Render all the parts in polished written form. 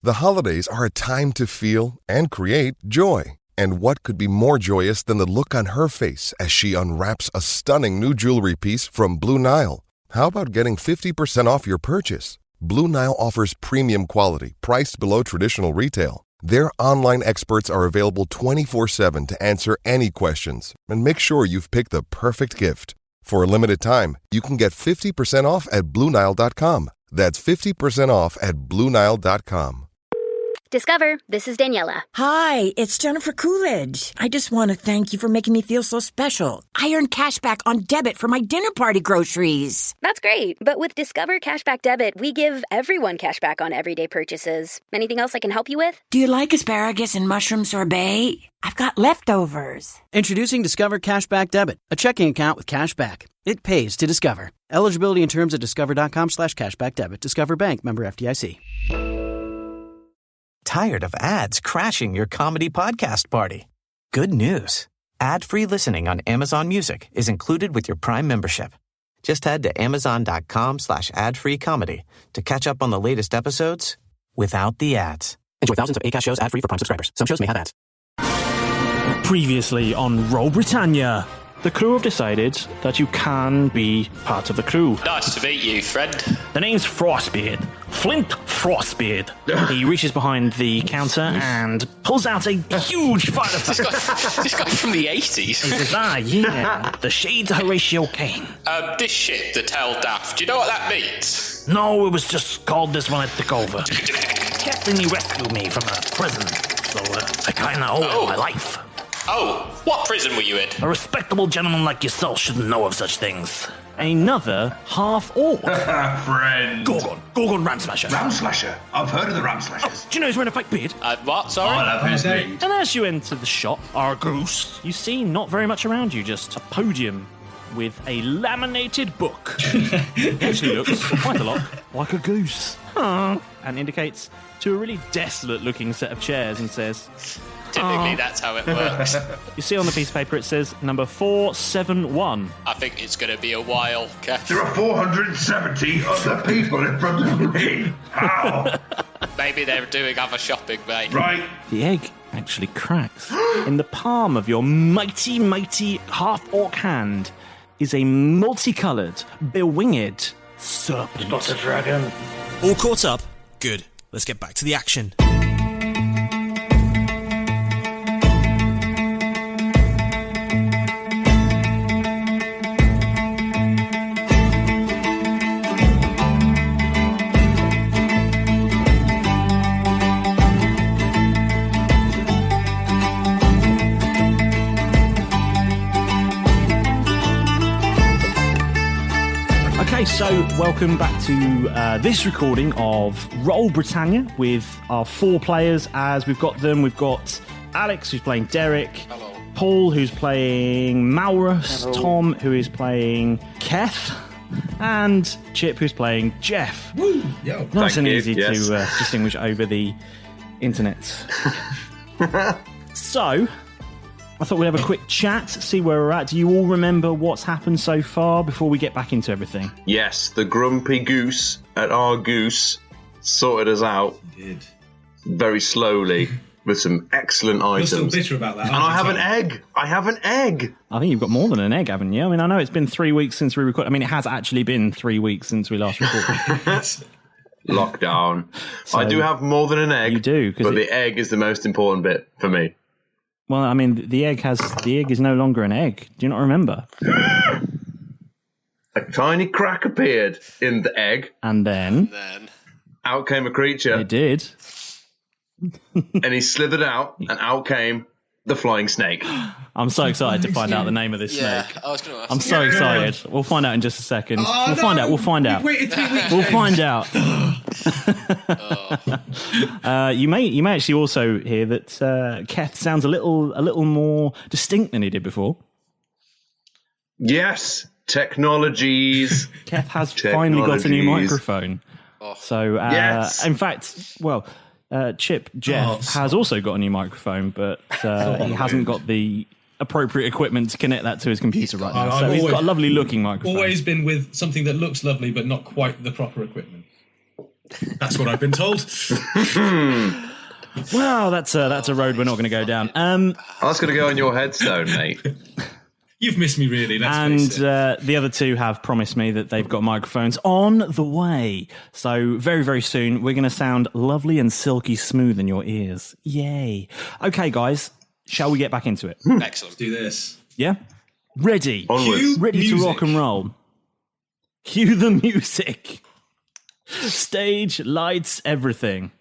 The holidays are a time to feel and create joy. And what could be more joyous than the look on her face as she unwraps a stunning new jewelry piece from Blue Nile? How about getting 50% off your purchase? Blue Nile offers premium quality, priced below traditional retail. Their online experts are available 24/7 to answer any questions and make sure you've picked the perfect gift. For a limited time, you can get 50% off at BlueNile.com. That's 50% off at BlueNile.com. Discover, this is Daniela. Hi, it's Jennifer Coolidge. I just want to thank you for making me feel so special. I earned cash back on debit for my dinner party groceries. That's great, but with Discover Cashback Debit, we give everyone cash back on everyday purchases. Anything else I can help you with? Do you like asparagus and mushroom sorbet? I've got leftovers. Introducing Discover Cashback Debit, a checking account with cash back. It pays to Discover. Eligibility and terms at discover.com/cashback debit. Discover Bank, member FDIC. Tired of ads crashing your comedy podcast party? Good news. Ad-free listening on Amazon Music is included with your Prime membership. Just head to amazon.com/ad-free comedy to catch up on the latest episodes without the ads. Enjoy thousands of Acast shows ad-free for Prime subscribers. Some shows may have ads. Previously on Roll Britannia, the crew have decided that you can be part of the crew. Nice to meet you, friend. The name's Frostbeard. Flint Frostbeard. He reaches behind the counter and pulls out a huge fire effect. This guy from the 80s. He says, yeah, the Shades Horatio Kane. This shit, the tell Dath. Do you know what that means? No, it was just called this when I took over. Captain, he rescued me from a prison, so I kinda owe my life. Oh, what prison were you in? A respectable gentleman like yourself shouldn't know of such things. Another half-orc. Friend. Gorgon Ramslasher. Ramslasher? I've heard of the Ramslashers. Do you know he's wearing a fake beard? What, sorry? I've heard that. And as you enter the shop, our goose, you see not very much around you, just a podium with a laminated book. It actually looks quite a lot like a goose. And indicates to a really desolate-looking set of chairs and says... Typically, that's how it works. You see on the piece of paper it says number 471. I think it's going to be a while, Keth. There are 470 other people in front of me. How? Maybe they're doing other shopping, mate. Right. The egg actually cracks. In the palm of your mighty, mighty half-orc hand is a multicoloured, bewinged serpent. Not a dragon. All caught up? Good. Let's get back to the action. So, welcome back to this recording of Roll Britannia with our four players as we've got them. We've got Alex, who's playing Derek. Hello. Paul, who's playing Malrus. Hello. Tom, who is playing Keth. And Chip, who's playing Jeff. Woo! Yo. Nice and easy to distinguish over the internet. So... I thought we'd have a quick chat, see where we're at. Do you all remember what's happened so far before we get back into everything? Yes, the grumpy goose at our goose sorted us out. He did. Very slowly with some excellent items. You're still bitter about that. And I have an egg. I have an egg. I think you've got more than an egg, haven't you? I mean, I know it's been 3 weeks since we recorded. I mean, it has actually been 3 weeks since we last recorded. Lockdown. So, I do have more than an egg. You do, but the egg is the most important bit for me. Well, I mean, the egg is no longer an egg. Do you not remember? A tiny crack appeared in the egg. And then out came a creature. It did. And he slithered out, and out came the flying snake. I'm so excited to find out the name of this snake. I was going to ask. I'm so excited. We'll find out in just a second. We'll find out. We've waited 3 weeks. We'll find out. You may actually also hear that Keth sounds a little more distinct than he did before. Yes, technologies. Keth has finally got a new microphone. So, yes. In fact, well, Jeff has also got a new microphone, but he hasn't got the appropriate equipment to connect that to his computer right now. So he's got a lovely looking microphone. Always been with something that looks lovely, but not quite the proper equipment. That's what I've been told. Wow, that's a road we're not going to go down. That's going to go on your headstone, mate. You've missed me, really. Let's face it. The other two have promised me that they've got microphones on the way. So very, very soon, we're going to sound lovely and silky smooth in your ears. Yay. Okay, guys, shall we get back into it? Excellent. Let's do this. Yeah? Ready. Onwards. Ready to rock and roll. Cue the music. Stage, lights, everything.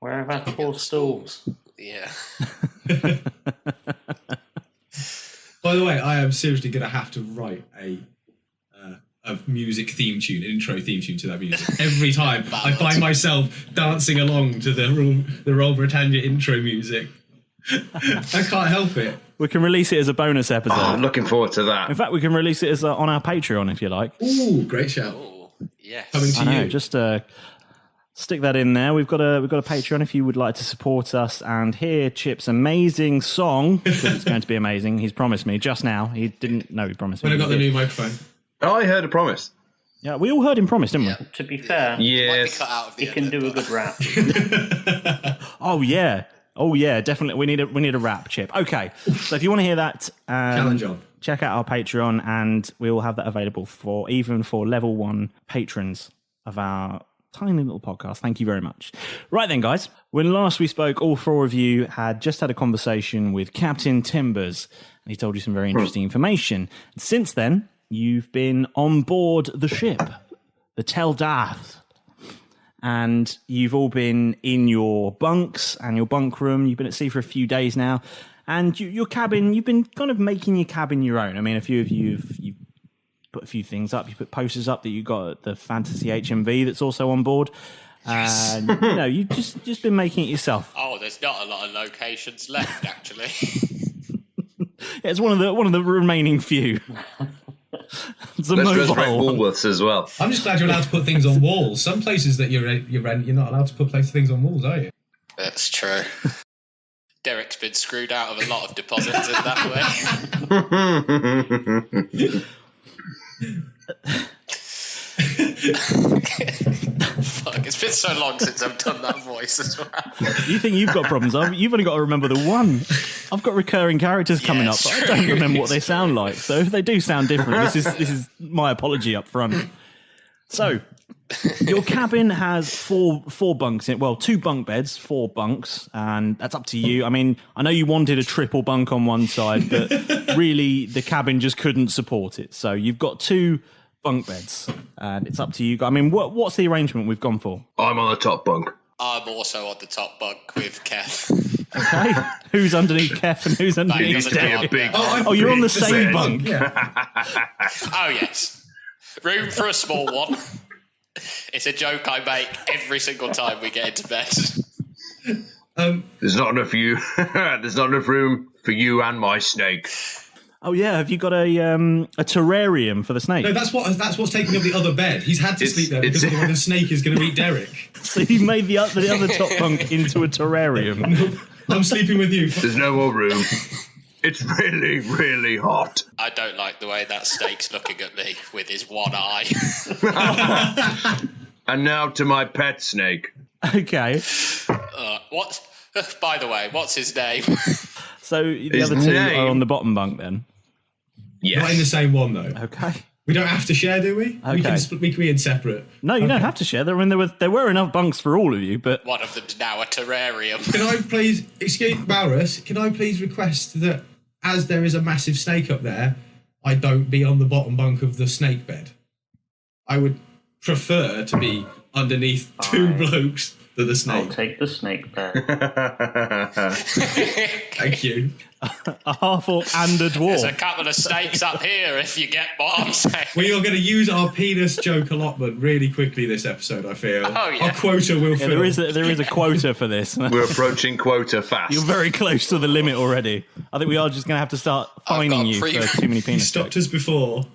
Where have our 4 stools? Yeah. By the way, I am seriously going to have to write a music theme tune, intro theme tune to that music. Every time I find myself dancing along to the Roll Britannia intro music. I can't help it. We can release it as a bonus episode. Oh, I'm looking forward to that. In fact, we can release it as on our Patreon if you like. Ooh, great shout. Yes. Coming to you. Just stick that in there. We've got a Patreon if you would like to support us and hear Chip's amazing song, because it's going to be amazing. He's promised me just now. He didn't know he promised me. When I got the new microphone. Oh, I heard a promise. Yeah, we all heard him promise, didn't we? To be fair, Yes. he can do a good rap. Oh yeah, definitely. We need a rap, Chip. Okay, so if you want to hear that, Challenge on. Check out our Patreon, and we will have that available for level 1 patrons of our tiny little podcast. Thank you very much. Right then, guys. When last we spoke, all 4 of you had just had a conversation with Captain Timbers, and he told you some very interesting information. And since then, you've been on board the ship, the Dath. And you've all been in your bunks and your bunk room. You've been at sea for a few days now. And your cabin, you've been kind of making your cabin your own. I mean, a few of you you've put a few things up. You put posters up that you got the Fantasy HMV that's also on board. And, you've just been making it yourself. Oh, there's not a lot of locations left, actually. Yeah, it's one of the remaining few. Let's resurrect Woolworths as well. I'm just glad you're allowed to put things on walls. Some places that you rent, you're not allowed to put things on walls, are you? That's true. Derek's been screwed out of a lot of deposits in that way. Fuck, it's been so long since I've done that voice as well. You think you've got problems? You've only got to remember the one. I've got recurring characters coming up, but I don't remember what they sound like. So if they do sound different, this is my apology up front. So your cabin has four bunks in it. Well, 2 bunk beds, 4 bunks, and that's up to you. I mean, I know you wanted a triple bunk on one side, but really the cabin just couldn't support it. So you've got 2 bunk beds, and it's up to you. I mean, what's the arrangement we've gone for? I'm on the top bunk. I'm also on the top bunk with Keth. Okay. Who's underneath Keth and who's underneath Derek? Oh, you're on the same bunk. Yeah. Oh, yes. Room for a small one. It's a joke I make every single time we get into bed. There's not enough There's not enough room for you and my snake. Oh yeah, have you got a terrarium for the snake? No, that's what's taking up the other bed. He's had to sleep there because the snake is going to eat Derek. So you've made the other top bunk into a terrarium. I'm sleeping with you. There's no more room. It's really, really hot. I don't like the way that snake's looking at me with his one eye. And now to my pet snake. Okay. By the way, what's his name? So the other 2 are on the bottom bunk then? Yes. Not in the same one, though. Okay. We don't have to share, do we? Okay. We can be in separate. No, you don't have to share. I mean, there were enough bunks for all of you, but... One of them's now a terrarium. Can I please... Excuse Malrus, can I please request that, as there is a massive snake up there, I don't be on the bottom bunk of the snake bed? I would prefer to be underneath 2 blokes than the snake. I'll take the snake bed. Thank you. A half-orc and a dwarf. There's a couple of snakes up here, if you get what I'm saying. We are going to use our penis joke allotment really quickly this episode, I feel. Oh, yeah. Our quota will fill. There is a quota for this. We're approaching quota fast. You're very close to the limit already. I think we are just going to have to start fining you for too many penis You stopped jokes. us before.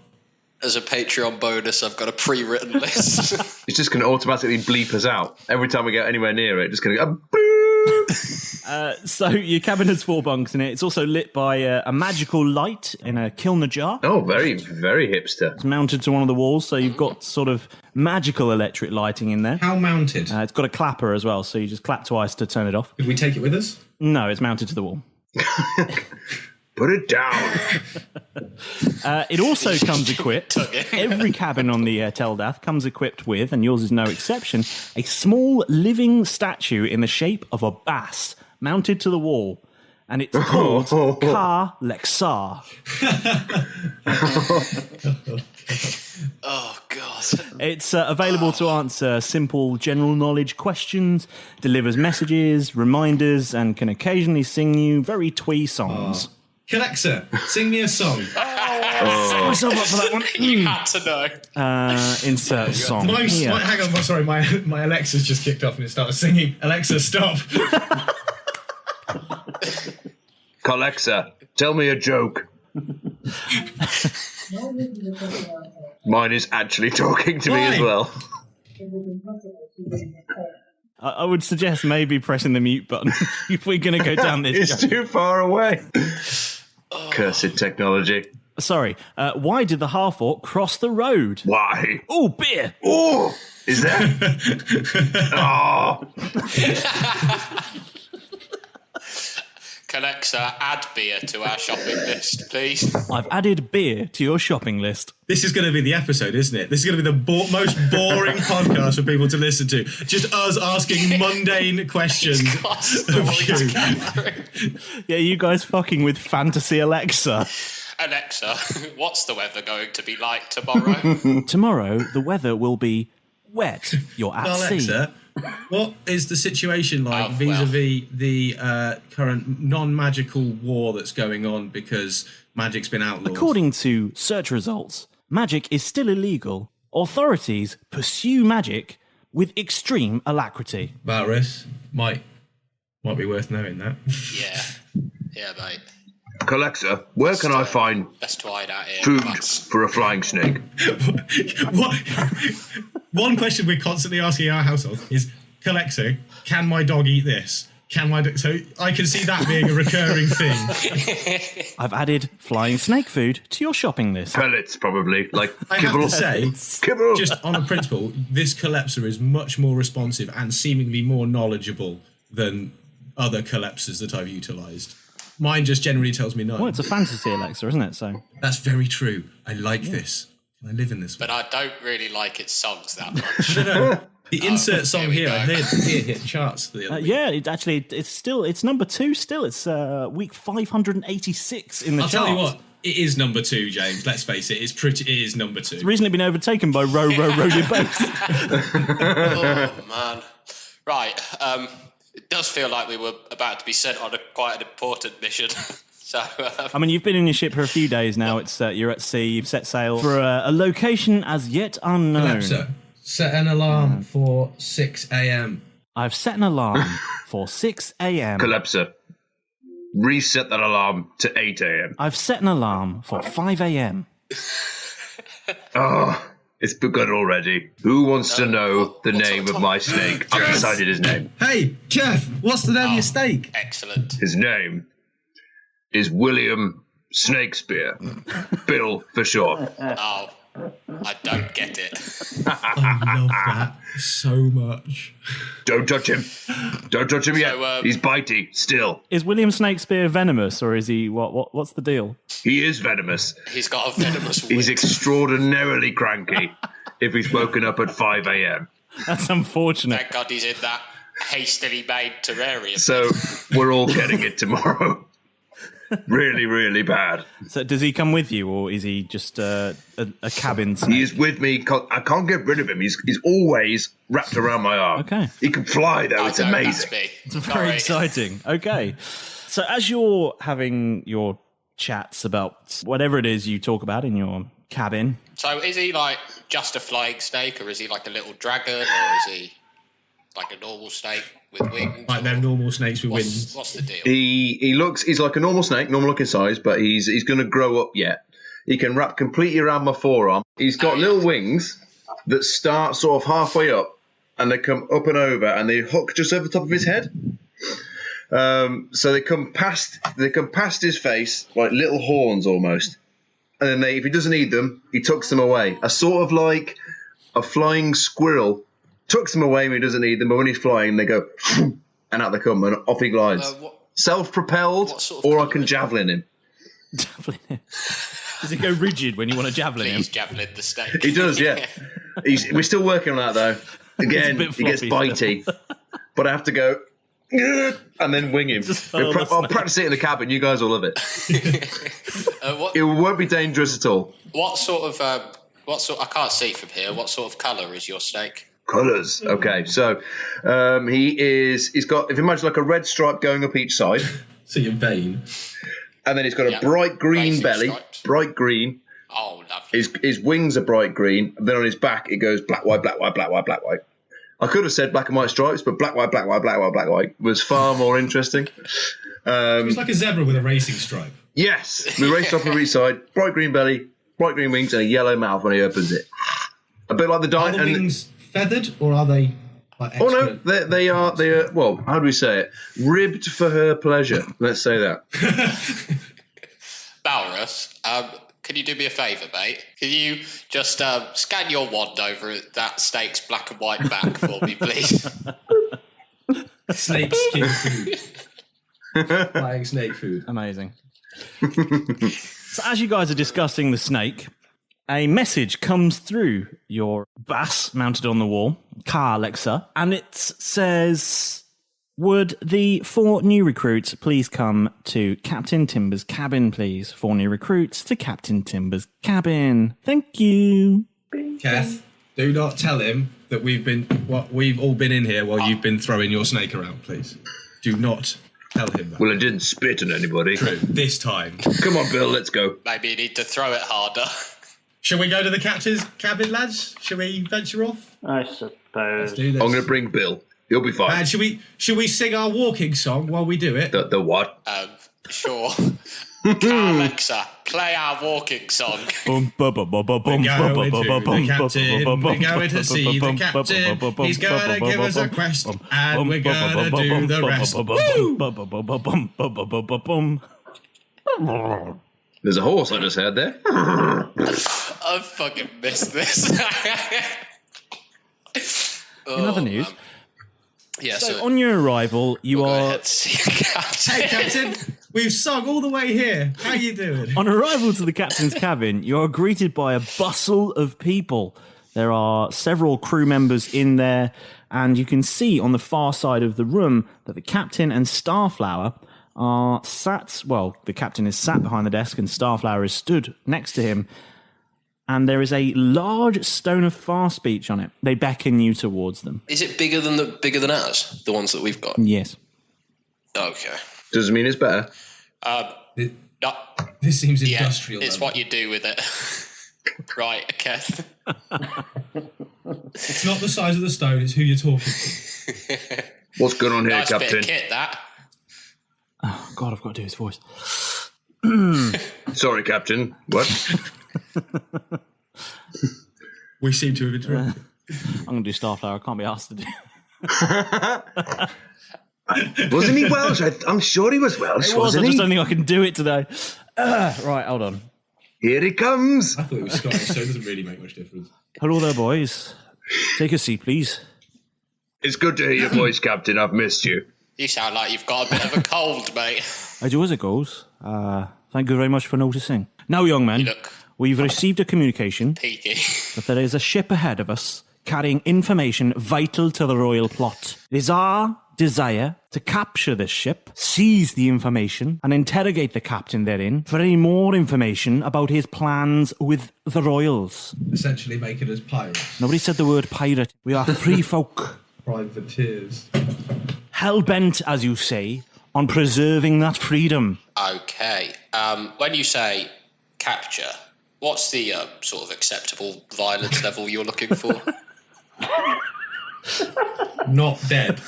As a Patreon bonus, I've got a pre-written list. It's just going to automatically bleep us out. Every time we get anywhere near it, just going to go, boop. So your cabin has 4 bunks in it. It's also lit by a magical light in a kilner jar. Oh, very, very hipster. It's mounted to one of the walls, so you've got sort of magical electric lighting in there. How mounted? It's got a clapper as well, so you just clap twice to turn it off. Did we take it with us? No, it's mounted to the wall. Put it down. It also comes equipped. Every cabin on the Dath comes equipped with, and yours is no exception, a small living statue in the shape of a bass mounted to the wall. And it's called Kah Lek Sahr. Oh, God. It's available to answer simple general knowledge questions, delivers messages, reminders, and can occasionally sing you very twee songs. Kah Lek Sahr, sing me a song. Set myself up for that one. You had to know. Insert song. Hang on, sorry, my Alexa's just kicked off and it started singing. Alexa, stop. Kah Lek Sahr, tell me a joke. Mine is actually talking to me as well. I would suggest maybe pressing the mute button if we're going to go down this. It's too far away. Cursed technology. Sorry, why did the half-orc cross the road? Why? Oh, beer! Oh, is that? Oh. Kah Lek Sahr, add beer to our shopping list, please. I've added beer to your shopping list. This is going to be the episode, isn't it? This is going to be the most boring podcast for people to listen to. Just us asking mundane questions of you. Yeah, you guys fucking with fantasy Alexa. Alexa, what's the weather going to be like tomorrow? Tomorrow, the weather will be wet. You're at sea. Alexa, what is the situation like vis-a-vis the current non-magical war that's going on because magic's been outlawed? According to search results, magic is still illegal. Authorities pursue magic with extreme alacrity. Malrus, might be worth knowing that. Yeah, mate. Kah Lek Sahr, where can I find best to hide out here, food for a flying snake? One question we're constantly asking in our household is, Kah Lek Sahr, can my dog eat this? So I can see that being a recurring thing. I've added flying snake food to your shopping list. Pellets, probably. Like, I have to say, just on a principle, this Kah Lek Sahr is much more responsive and seemingly more knowledgeable than other Kah Lek Sahrs that I've utilised. Mine just generally tells me no. Well, it's a fantasy Alexa, isn't it? So that's very true. I like this. Can I live in this? But I don't really like its songs that much. No. The insert song here, I heard hit charts. Yeah, it's number 2 still. It's week 586 in the I'll charts. tell you what, it is number 2, James. Let's face it, it is number 2. It's recently been overtaken by Row Row Row Your Boat. Oh man, right. It does feel like we were about to be sent on quite an important mission. So, I mean, you've been in your ship for a few days now. It's you're at sea. You've set sail for a location as yet unknown. Alexa, set an alarm for 6 a.m. I've set an alarm for 6 a.m. Kah Lek Sahr, reset that alarm to 8 a.m. I've set an alarm for 5 a.m. Oh, it's begun already. Who wants to know the name of my snake? I've decided his name. Hey, Keth, what's the name of your snake? Excellent. His name is William Snakespeare. Bill for short. Oh, I don't get it. I love that so much. Don't touch him. Don't touch him yet. So, He's bitey still. Is William Snakespeare venomous, or is he what's the deal? He is venomous. He's got a venomous wit. He's extraordinarily cranky if he's woken up at 5 a.m. That's unfortunate. Thank God he's in that hastily made terrarium. So we're all getting it tomorrow. Really, really bad. So does he come with you, or is he just a cabin snake? He's with me. I can't get rid of him. He's always wrapped around my arm. Okay. He can fly, though. It's amazing. It's very exciting. Okay. So as you're having your chats about whatever it is you talk about in your cabin. So is he like just a flying snake, or is he like a little dragon, or is he like a normal snake with wings? Like they're normal snakes with wings. What's the deal? He's like a normal snake, normal looking size, but he's going to grow up yet. He can wrap completely around my forearm. He's got little wings that start sort of halfway up, and they come up and over, and they hook just over the top of his head. So they come past his face like little horns almost, and then if he doesn't need them, he tucks them away. A sort of like a flying squirrel tucks them away when he doesn't need them, but when he's flying, they go and out they come and off he glides. Self-propelled, or I can javelin him. Javelin him. Does it go rigid when you want to javelin him? Please javelin the snake. He does, yeah. We're still working on that though. Again, he gets bitey, but I have to go and then wing him. I'll practice it in the cabin. You guys will love it. It won't be dangerous at all. What sort of? I can't see from here. What sort of colour is your snake? Colours. Okay, so he's got, if you imagine like a red stripe going up each side. So you're vain. And then he's got a bright green belly, bright green. Oh, lovely. His wings are bright green. And then on his back, it goes black, white, black, white, black, white, black, white. I could have said black and white stripes, but black, white, black, white, black, white, black, white was far more interesting. It's like a zebra with a racing stripe. Yes, we raced off on each side, bright green belly, bright green wings, and a yellow mouth when he opens it. A bit like the Are the wings feathered, or are they like extra? Oh, no, they are, well, how do we say it? Ribbed for her pleasure. Let's say that. Malrus, can you do me a favour, mate? Can you just scan your wand over that snake's black and white back for me, please? Snake skin food. Buying snake food. Amazing. So as you guys are discussing the snake, a message comes through your bass mounted on the wall, Kah Lek Sahr, and it says, would the 4 new recruits please come to Captain Timber's cabin, please? 4 new recruits to Captain Timber's cabin. Thank you. Keth, do not tell him that we've all been in here while you've been throwing your snake around, please. Do not tell him that. Well, I didn't spit on anybody. True, this time. Come on, Bill, let's go. Maybe you need to throw it harder. Shall we go to the captain's cabin, lads? Shall we venture off? I suppose. Let's do this. I'm going to bring Bill. He'll be fine. And should we sing our walking song while we do it? The what? Sure. Kah Lek Sahr, play our walking song. We're going to see the captain. He's going to give us a quest, and we're going to do the rest. Woo! There's a horse I just heard there. I fucking missed this. In other news, yeah, so on your arrival, you are... Hey, Captain, we've sung all the way here. How you doing? On arrival to the captain's cabin, you are greeted by a bustle of people. There are several crew members in there, and you can see on the far side of the room that the captain and Starflower are sat... Well, the captain is sat behind the desk, and Starflower is stood next to him. And there is a large stone of far speech on it. They beckon you towards them. Is it bigger than ours? The ones that we've got? Yes. Okay. Does it mean it's better? No. This seems industrial. It's what you do with it. Right, Keth. It's not the size of the stone, it's who you're talking to. What's going on here, nice Captain? Bit of kit, that. Oh, God, I've got to do his voice. Sorry, Captain. What? We seem to have interrupted. I'm going to do Starflower. I can't be asked to do. Wasn't he Welsh? I'm sure he was Welsh. It was. I just don't think I can do it today. Right, hold on. Here he comes. I thought it was Scottish, so it doesn't really make much difference. Hello there, boys. Take a seat, please. It's good to hear your voice, Captain. I've missed you. You sound like you've got a bit of a cold, mate. I do as it goes. Thank you very much for noticing. Now, young men, we've received a communication that there is a ship ahead of us carrying information vital to the royal plot. It is our desire to capture this ship, seize the information, and interrogate the captain therein for any more information about his plans with the royals. Essentially making us pirates. Nobody said the word pirate. We are free folk. Privateers. Hell-bent, as you say, on preserving that freedom. Okay. When you say capture, what's the sort of acceptable violence level you're looking for? Not dead.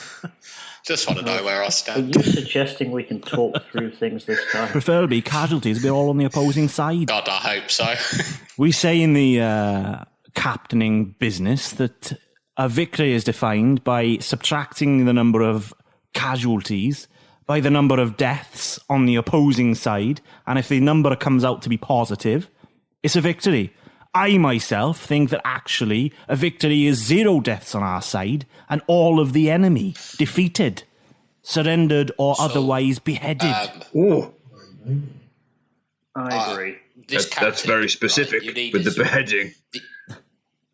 Just want to know where I Are stand. you suggesting we can talk through things this time? Preferably casualties. We're all on the opposing side. God, I hope so. We say in the captaining business that a victory is defined by subtracting the number of casualties by the number of deaths on the opposing side, and if the number comes out to be positive, it's a victory. I myself think that actually a victory is 0 deaths on our side and all of the enemy defeated, surrendered or otherwise beheaded. I agree. That's very specific with the beheading.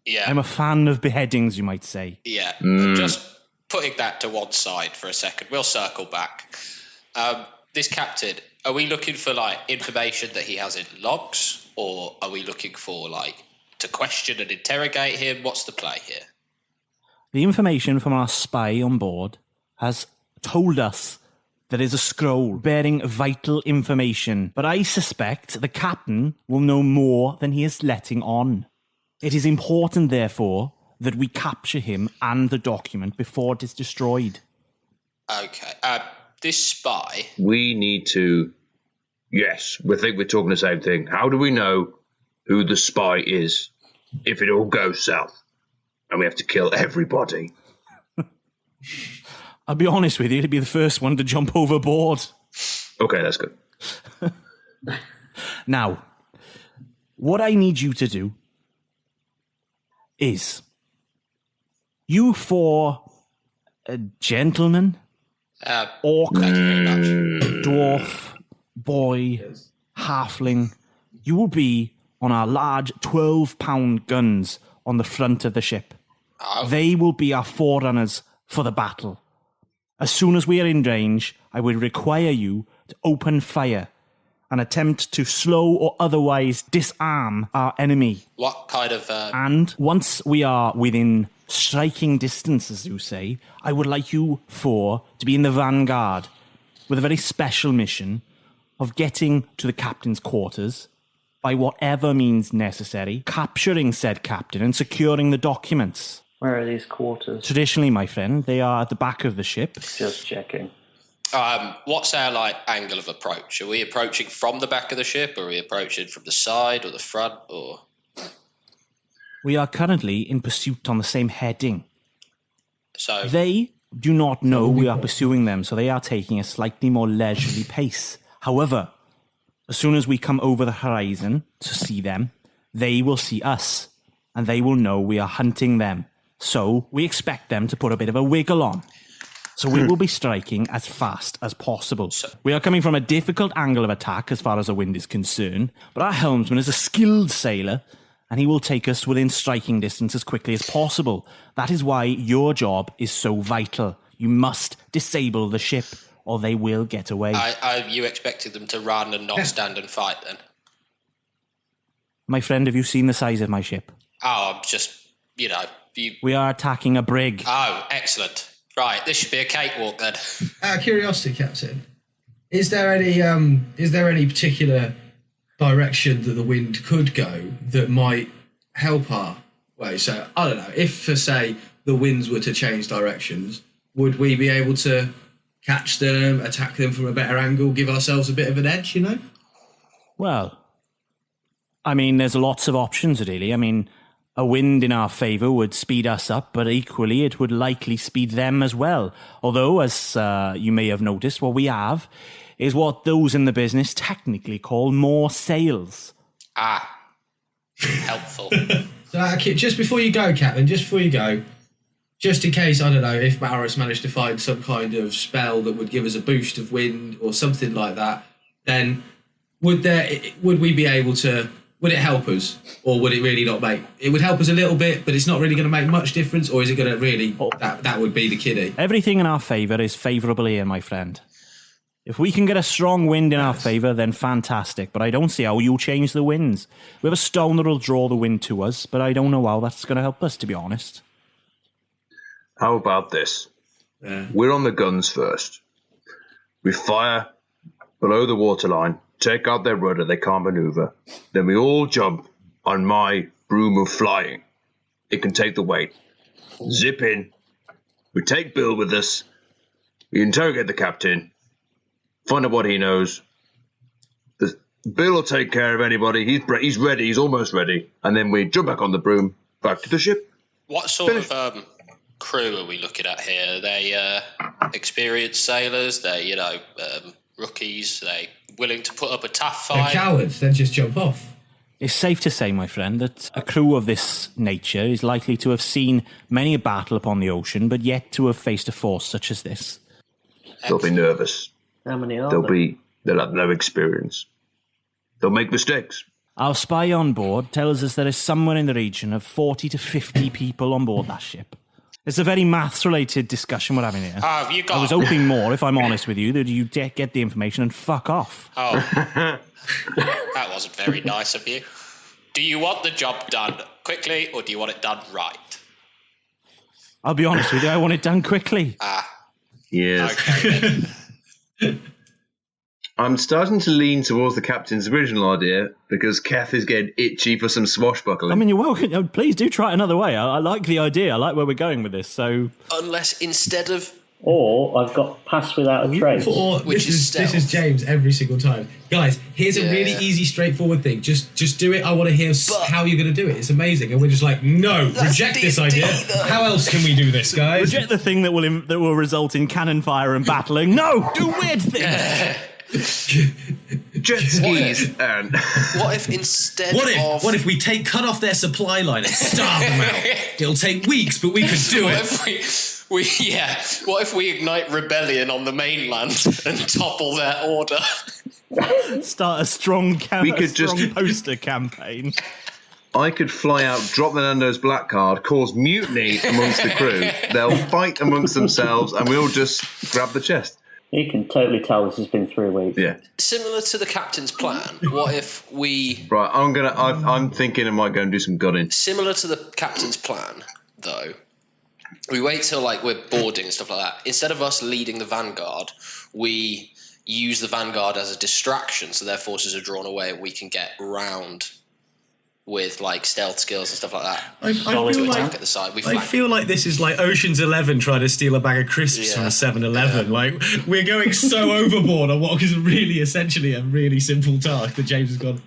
Yeah. I'm a fan of beheadings, you might say. Yeah, just putting that to one side for a second. We'll circle back. This captain, are we looking for like information that he has in logs, or are we looking for like to question and interrogate him? What's the play here? The information from our spy on board has told us there is a scroll bearing vital information, but I suspect the captain will know more than he is letting on. It is important, therefore, that we capture him and the document before it is destroyed. Okay. This spy... We need to... Yes, we think we're talking the same thing. How do we know who the spy is if it all goes south and we have to kill everybody? I'll be honest with you, it'd be the first one to jump overboard. Okay, that's good. Now, what I need you to do is you 4 gentlemen, orc, dwarf, boy, halfling, you will be on our large 12-pound guns on the front of the ship. They will be our forerunners for the battle. As soon as we are in range, I will require you to open fire and attempt to slow or otherwise disarm our enemy. What kind of... And once we are within striking distance, as you say, I would like you 4 to be in the vanguard with a very special mission of getting to the captain's quarters by whatever means necessary, capturing said captain and securing the documents. Where are these quarters? Traditionally, my friend, they are at the back of the ship. Just checking. What's our angle of approach? Are we approaching from the back of the ship, or are we approaching from the side or the front, or? We are currently in pursuit on the same heading. So they do not know we are pursuing them, so they are taking a slightly more leisurely pace. However, as soon as we come over the horizon to see them, they will see us, and they will know we are hunting them. So we expect them to put a bit of a wiggle on. So we will be striking as fast as possible. We are coming from a difficult angle of attack as far as the wind is concerned, but our helmsman is a skilled sailor, and he will take us within striking distance as quickly as possible. That is why your job is so vital. You must disable the ship, or they will get away. Are you expecting them to run and not stand and fight, then? My friend, have you seen the size of my ship? Oh, I'm just, We are attacking a brig. Oh, excellent. Right, this should be a cakewalk then. Out of curiosity, Captain, is there any particular direction that the wind could go that might help our way? So, I don't know, if, for say, the winds were to change directions, would we be able to catch them, attack them from a better angle, give ourselves a bit of an edge, Well, I mean, there's lots of options, really. I mean, a wind in our favour would speed us up, but equally it would likely speed them as well. Although, as you may have noticed, what we have is what those in the business technically call more sails. Helpful. So, just before you go, Captain, just in case, I don't know, if Malrus managed to find some kind of spell that would give us a boost of wind or something like that, then would we be able to... Would it help us, or would it really not make... It would help us a little bit, but it's not really going to make much difference, or is it going to really... That would be the kiddie. Everything in our favour is favourable here, my friend. If we can get a strong wind in our favour, then fantastic, but I don't see how you change the winds. We have a stone that will draw the wind to us, but I don't know how that's going to help us, to be honest. How about this? We're on the guns first. We fire below the waterline, take out their rudder, they can't maneuver. Then we all jump on my broom of flying. It can take the weight. Zip in. We take Bill with us. We interrogate the captain. Find out what he knows. Bill will take care of anybody. He's ready. He's almost ready. And then we jump back on the broom, back to the ship. What sort of crew are we looking at here? Are they experienced sailors? They, rookies? Are they willing to put up a tough They're fight? cowards. They'd just jump off. It's safe to say, my friend, that a crew of this nature is likely to have seen many a battle upon the ocean, but yet to have faced a force such as this. They'll be nervous. How many are They'll there? have no experience. They'll make mistakes. Our spy on board tells us there is somewhere in the region of 40 to 50 people on board that ship. It's a very maths-related discussion we're having here. Oh, you got... I was hoping more, if I'm honest with you, that you get the information and fuck off. Oh, that wasn't very nice of you. Do you want the job done quickly, or do you want it done right? I'll be honest with you, I want it done quickly. Yes. Okay, then. I'm starting to lean towards the captain's original idea because Keth is getting itchy for some swashbuckling. I mean, you're welcome. Please do try it another way. I like the idea. I like where we're going with this. So, Unless instead of... Or I've got pass without a trace. Or Which is this is James every single time. Guys, here's a really easy, straightforward thing. Just do it. I want to hear how you're going to do it. It's amazing. And we're just like, no, reject this idea. How else can we do this, guys? reject the thing that will result in cannon fire and battling. No, do weird things. Jet skis and... What if instead What if we cut off their supply line and starve them out? It'll take weeks, but we could do it. What if we ignite rebellion on the mainland and topple their order? Start a strong poster campaign. I could fly out, drop the Nando's black card, cause mutiny amongst the crew. They'll fight amongst themselves, and we'll just grab the chest. You can totally tell this has been 3 weeks. Yeah. Similar to the captain's plan. What if we... Right, I'm thinking I might go and do some gutting. Similar to the captain's plan, though, we wait till we're boarding and stuff like that. Instead of us leading the vanguard, we use the vanguard as a distraction, so their forces are drawn away and we can get round with stealth skills and stuff like that. I feel like this is like Ocean's 11 trying to steal a bag of crisps from a 7-Eleven. We're going so overboard on what is really essentially a really simple task that James has gone.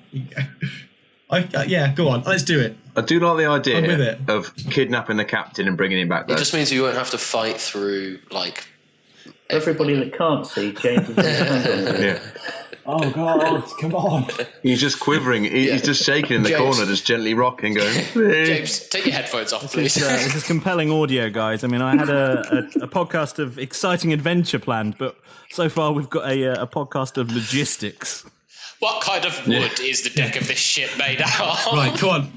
Go on, let's do it. I do like the idea of kidnapping the captain and bringing him back there. It just means you won't have to fight through everybody that can't see, James is going to hand on it. Yeah. Oh God! Come on. He's just quivering. He's just shaking in the corner, just gently rocking, going. James, take your headphones off, please. This is compelling audio, guys. I mean, I had a podcast of exciting adventure planned, but so far we've got a podcast of logistics. What kind of wood is the deck of this ship made out of? Right, come on.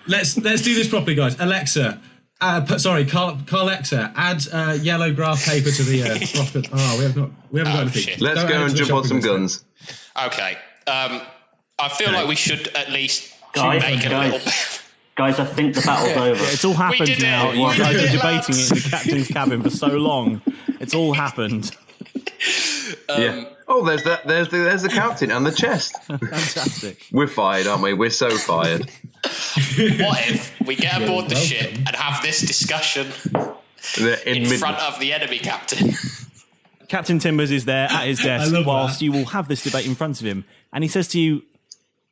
Let's do this properly, guys. Alexa. Kah Lek Sahr, add yellow graph paper to the rocket. We haven't got anything. Shit. Let's go and jump on some guns. Okay. I feel like we should at least Guys, I think the battle's over. Yeah, it's all happened now. You guys are debating it in the captain's cabin for so long. It's all happened. Yeah. Oh, there's the captain and the chest. Fantastic. We're fired, aren't we? We're so fired. What if we get aboard the ship and have this discussion in front of the enemy captain? Captain Timbers is there at his desk whilst you will have this debate in front of him. And he says to you,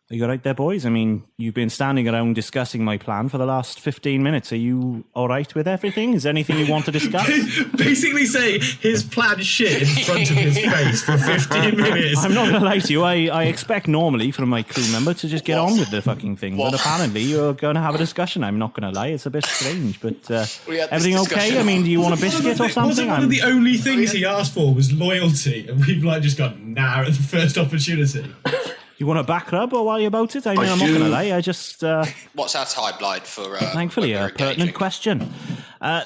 "Are you all right there, boys? I mean, you've been standing around discussing my plan for the last 15 minutes. Are you all right with everything? Is there anything you want to discuss?" Basically say his plan shit in front of his face for 15 minutes. I'm not going to lie to you. I expect normally from my crew member to just get on with the fucking thing. But apparently you're going to have a discussion. I'm not going to lie. It's a bit strange. But everything okay? I mean, do you want a biscuit or something? Wasn't one of the only things he asked for was loyalty? And we've just gone, nah, at the first opportunity. You want a back rub or while you're about it? I mean, I'm not going to lie. I just... What's our timeline for... thankfully, a pertinent question. Our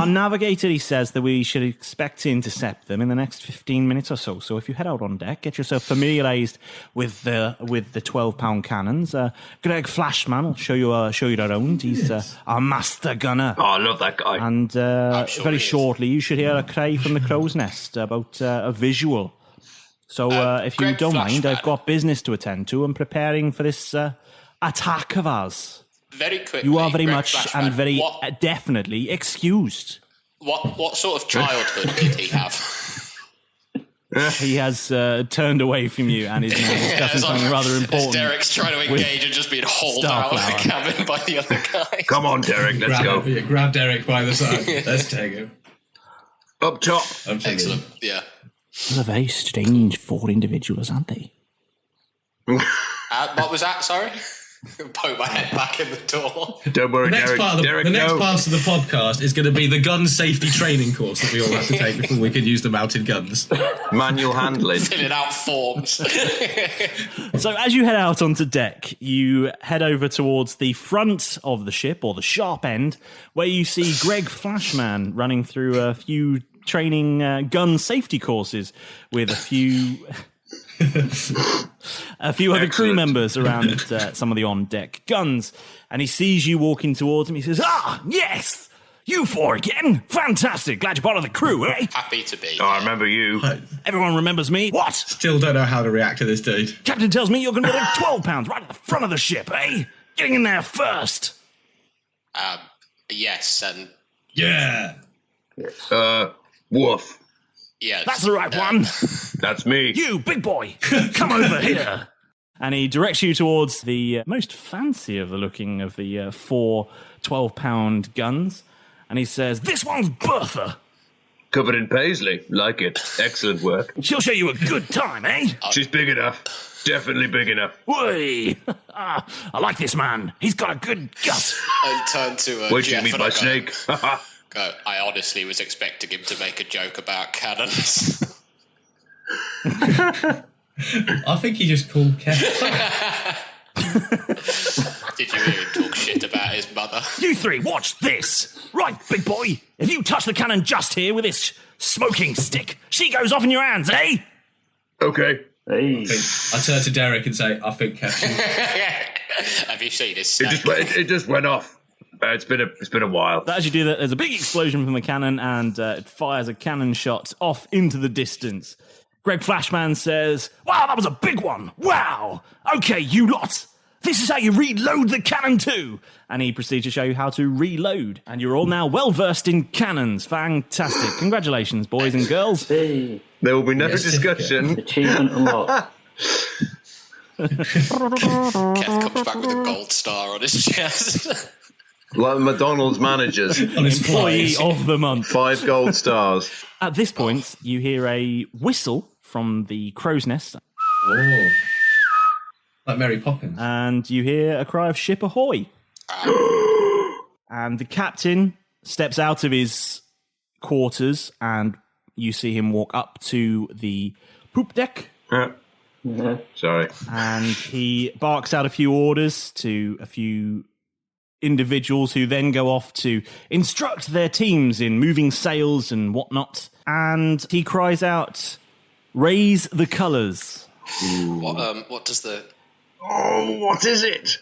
navigator, he says that we should expect to intercept them in the next 15 minutes or so. So if you head out on deck, get yourself familiarised with the 12-pound cannons. Greg Flashman will show you around. He's our master gunner. Oh, I love that guy. And very shortly, you should hear a cry from the crow's nest about a visual. So if you don't mind, I've got business to attend to. I'm preparing for this attack of ours. Very quickly. You are very much and very definitely excused. What sort of childhood did he have? He has turned away from you and is now discussing something rather important. Derek's trying to engage and just being hauled out of the cabin by the other guy. Come on, Derek, let's go. Grab Derek by the side. Let's take him. Up top. Excellent, yeah. Those are very strange 4 individuals, aren't they? What was that, sorry? Poke my head back in the door. Don't worry, Derek. The next part of the podcast is going to be the gun safety training course that we all have to take before we can use the mounted guns. Manual handling. Filling out forms. So as you head out onto deck, you head over towards the front of the ship, or the sharp end, where you see Greg Flashman running through a few training gun safety courses with a few... a few other crew members around some of the on-deck guns, and he sees you walking towards him. He says, yes, you 4 again, fantastic, glad you're part of the crew, eh? Happy to be. Oh, I remember you. Everyone remembers me. What? Still don't know how to react to this dude. Captain tells me you're going to get £12 right at the front of the ship, eh? Getting in there first. Yes, and... Yeah. Woof. Yeah, that's the right one. That's me. You, big boy, come over here. And he directs you towards the most fancy of the looking of the 4 12-pound guns. And he says, this one's Bertha. Covered in paisley. Like it. Excellent work. She'll show you a good time, eh? She's big enough. Definitely big enough. Whey! I like this man. He's got a good gut. I turn to Where'd Jeff you meet my snake? I honestly was expecting him to make a joke about cannons. I think he just called Keth. Did you hear him talk shit about his mother? You 3, watch this. Right, big boy, if you touch the cannon just here with this smoking stick, she goes off in your hands, eh? Okay. Hey. I turn to Derek and say, I think Keth. Have you seen his snake? It just went off. It's been a while. As you do that, there's a big explosion from the cannon, and it fires a cannon shot off into the distance. Greg Flashman says, wow, that was a big one. Wow. Okay, you lot. This is how you reload the cannon too. And he proceeds to show you how to reload. And you're all now well-versed in cannons. Fantastic. Congratulations, boys and girls. Hey. There will be no discussion. Achievement unlocked. Keth comes back with a gold star on his chest. Like McDonald's managers. Employee of the month. 5 gold stars. At this point, you hear a whistle from the crow's nest. Oh. Like Mary Poppins. And you hear a cry of ship ahoy. And the captain steps out of his quarters, and you see him walk up to the poop deck. Sorry. And he barks out a few orders to a few individuals who then go off to instruct their teams in moving sails and whatnot. And he cries out, raise the colours. What does the... Oh, what is it?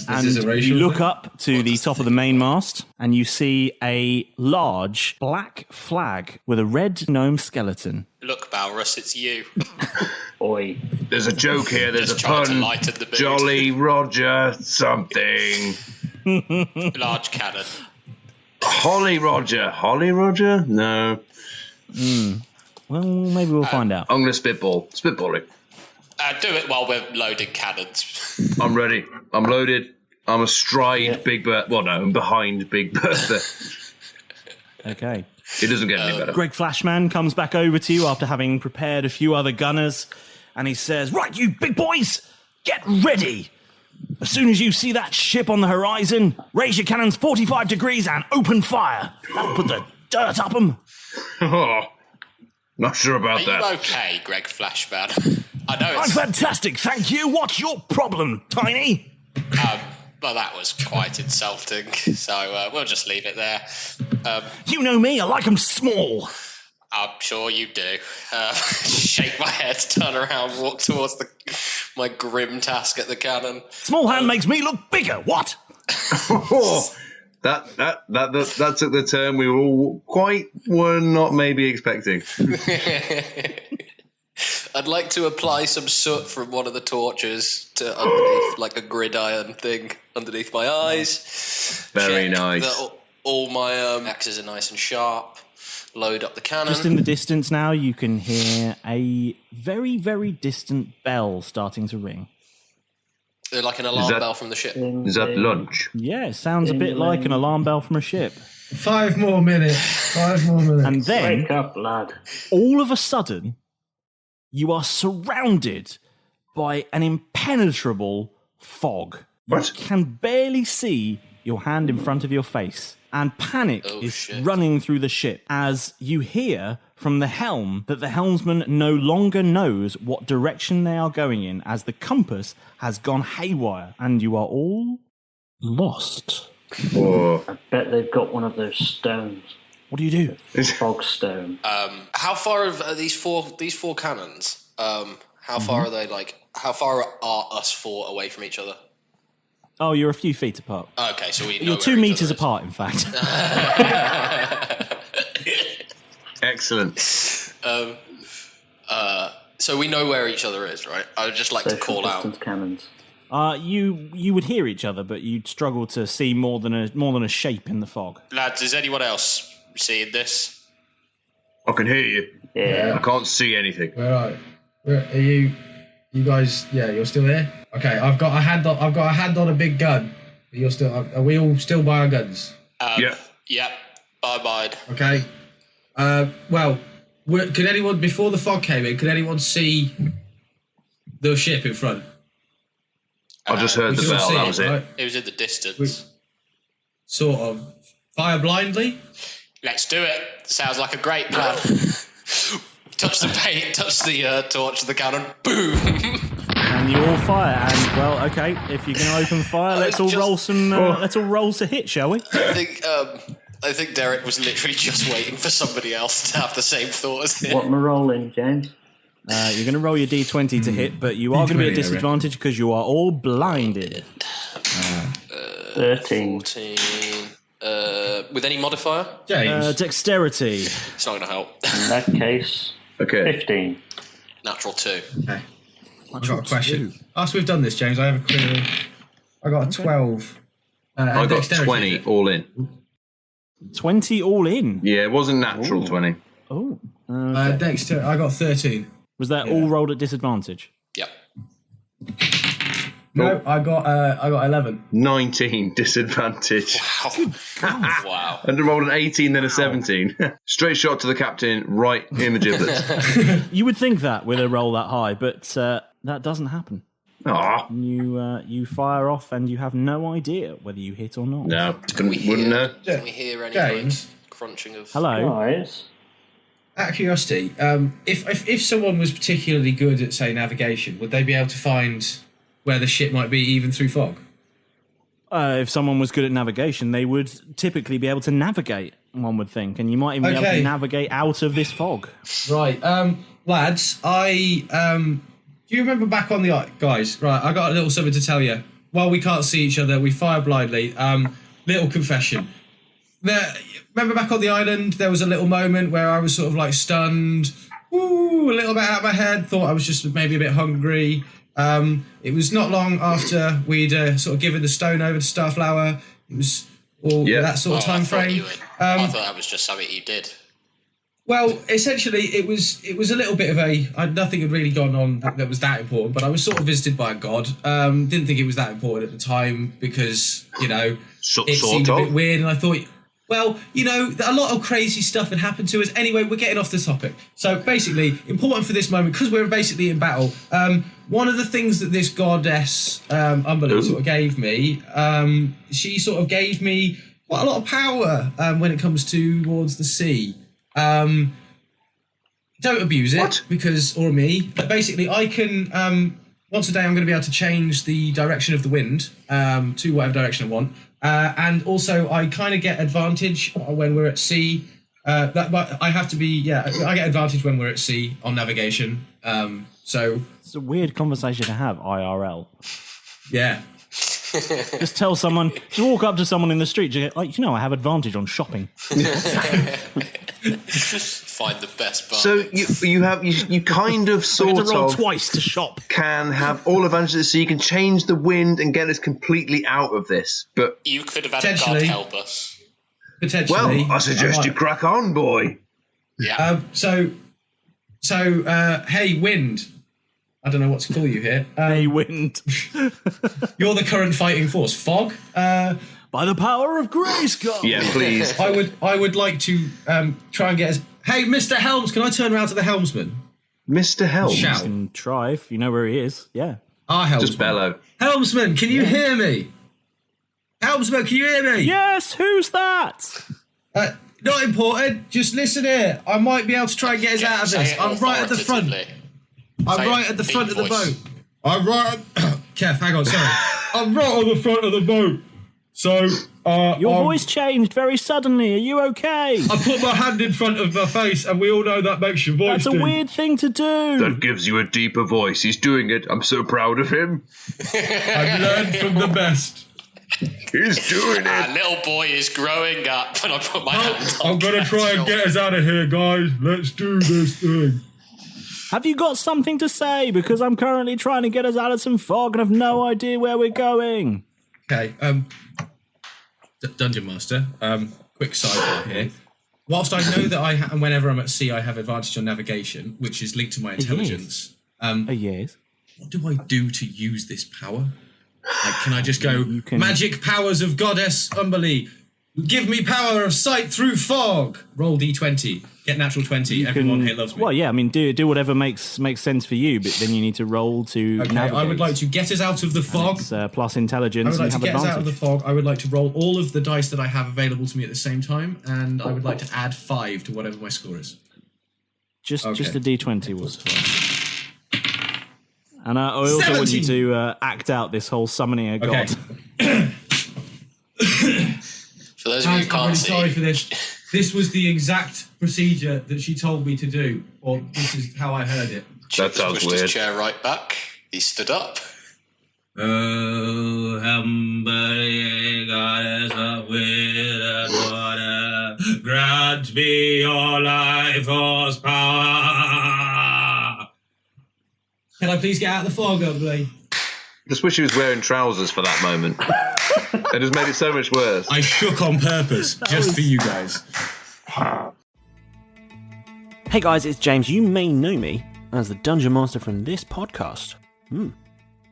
And you look up to the top of the mainmast, and you see a large black flag with a red gnome skeleton. Look, Malrus, it's you. Oi. There's a joke here. There's Just a trying to pun. lighten the mood. Jolly Roger something. Large cannon. Holly Roger. Holly Roger? No. Well, maybe we'll find out. I'm going to spitball. Spitballing. Do it while we're loading cannons. I'm ready. I'm loaded. I'm astride Big Bertha. Well, no, I'm behind Big Bertha. Okay. It doesn't get any better. Greg Flashman comes back over to you after having prepared a few other gunners, and he says, right, you big boys, get ready. As soon as you see that ship on the horizon, raise your cannons 45 degrees and open fire. That'll put the dirt up them. Oh, not sure about Are that. you okay, Greg Flashman? I know I'm fantastic, thank you. What's your problem, Tiny? Well, that was quite insulting, so we'll just leave it there. You know me, I like them small. I'm sure you do. Shake my head, turn around, walk towards my grim task at the cannon. Small hand makes me look bigger, what? That took the turn we were not maybe expecting. I'd like to apply some soot from one of the torches to underneath, like a gridiron thing, underneath my eyes. Very Check nice. that all my axes are nice and sharp. load up the cannon. Just in the distance now, you can hear a very, very distant bell starting to ring. Like an alarm bell from the ship. Is that lunch? Yeah, it sounds a bit like an alarm bell from a ship. 5 more minutes. 5 more minutes. And then, Wake up, lad. all of a sudden, you are surrounded by an impenetrable fog. What? You can barely see your hand in front of your face. And panic is running through the ship as you hear from the helm that the helmsman no longer knows what direction they are going in, as the compass has gone haywire and you are all lost. Or I bet they've got one of those stones. What do you do? Fog stone. How far are these four cannons? How far are they? How far are us four away from each other? Oh, you're a few feet apart. Okay, so you're 2 meters apart, in fact. excellent. So we know where each other is, right? I would just like to call out. Cannons. You would hear each other, but you'd struggle to see more than a shape in the fog. Lads, is anyone else seeing this? I can hear you. Yeah. I can't see anything. Where are you? You guys? Yeah, you're still here. Okay, I've got a hand on a big gun. You're still. Are we all still by our guns? Yeah. Yep. Bye. Okay. Well, could anyone before the fog came in? Could anyone see the ship in front? I just heard the bell. That was it. Right? It was in the distance. Sort of. Fire blindly. Let's do it. Sounds like a great plan. Touch the paint. Touch the torch of the cannon. Boom. And you all fire. And well, okay. If you're going to open fire, let's all roll some. Let's all roll to hit, shall we? I think Derek was literally just waiting for somebody else to have the same thought as him. What am I rolling, James? You're going to roll your d20 to hit, but you are going to be at disadvantage because you are all blinded. 13. 14. With any modifier? James. Dexterity. It's not going to help. In that case, 15. Natural 2. Okay. I've got a question. After we've done this, James, I have a query. I got a 12. I got 20 all in. 20 all in? Yeah, it wasn't natural 20. Oh. Dexter, I got 13. Was that all rolled at disadvantage? Yep. No, I got 11. 19 disadvantage. Wow. And I rolled an 18, then a 17. Straight shot to the captain, right in the giblets. You would think that with a roll that high, but that doesn't happen. Aww. You fire off and you have no idea whether you hit or not. No, Wouldn't know. Can we hear any James? Crunching of... Hello? Guys. Out of curiosity, if someone was particularly good at, say, navigation, would they be able to find where the ship might be even through fog? If someone was good at navigation, they would typically be able to navigate, one would think, and you might even be able to navigate out of this fog. Right. Lads, do you remember back on the... Guys, right, I got a little something to tell you. While we can't see each other, we fire blindly. Little confession. Remember back on the island, there was a little moment where I was sort of like stunned, a little bit out of my head, thought I was just maybe a bit hungry. It was not long after we'd sort of given the stone over to Starflower. It was all that sort of time frame. I thought that was just something you did. Well, essentially, it was a little bit of nothing had really gone on that was that important, but I was sort of visited by a god. Didn't think it was that important at the time because, it seemed a bit weird, and I thought... Well, a lot of crazy stuff had happened to us. Anyway, we're getting off the topic. So basically, important for this moment, because we're basically in battle, one of the things that this goddess, Umberlin, sort of gave me, she sort of gave me quite a lot of power when it comes towards the sea. Don't abuse it, or me. But basically, I can, once a day, I'm going to be able to change the direction of the wind to whatever direction I want. And also, I kind of get advantage when we're at sea. But I have to be, I get advantage when we're at sea on navigation. So it's a weird conversation to have, IRL. Yeah. Just tell someone, just walk up to someone in the street, just go, I have advantage on shopping. Find the best bar. So you kind of sort of roll of twice to shop. Can have all advantages, so you can change the wind and get us completely out of this. But you could have had a god help us. Potentially. Well, I suggest you crack on, boy. Yeah. Hey, Wind. I don't know what to call you here. Hey, Wind. You're the current fighting force. Fog. By the power of Grayskull. Yeah, please. I would like to try and get. Hey, Mr. Helms, can I turn around to the helmsman? Mr. Helms. You can try if you know where he is. Yeah. Our helmsman. Just bellow. Helmsman, can you hear me? Helmsman, can you hear me? Yes. Who's that? Not important. Just listen here. I might be able to try and get us out of this. I'm right at the front. I'm right at the front of the boat. I'm right. Keth, hang on. Sorry. I'm right on the front of the boat. So, your voice changed very suddenly. Are you okay? I put my hand in front of my face, and we all know that makes your voice. That's a weird thing to do. That gives you a deeper voice. He's doing it. I'm so proud of him. I've learned from the best. He's doing it. Little boy is growing up when I put my hand on. I'm gonna try and get us out of here, guys. Let's do this thing. Have you got something to say? Because I'm currently trying to get us out of some fog and have no idea where we're going. Okay, Dungeon Master, quick sidebar here. Whilst I know that whenever I'm at sea, I have advantage on navigation, which is linked to my intelligence. Yes. What do I do to use this power? Like, can I just go, magic powers of Goddess Umberly, give me power of sight through fog? Roll D20, get natural 20, everyone here loves me. Well, yeah, I mean, do whatever makes sense for you, but then you need to roll to navigate. I would like to get us out of the fog. Plus intelligence. I would like and to have get us out of advantage. the fog. I would like to roll all of the dice that I have available to me at the same time, and I would like to add 5 to whatever my score is. Just a D20 was fine. And I also 17. want you to act out this whole summoning a god. For those of you who I'm can't really see, sorry for this. This was the exact procedure that she told me to do, or this is how I heard it. That sounds pushed weird. his chair right back. He stood up. Oh, Humberly, goddess of wind and water, grant me your life force power. Can I please get out of the fog, Humberly? Just wish he was wearing trousers for that moment. It just made it so much worse. I shook on purpose, just for you guys. Hey guys, it's James. You may know me as the Dungeon Master from this podcast.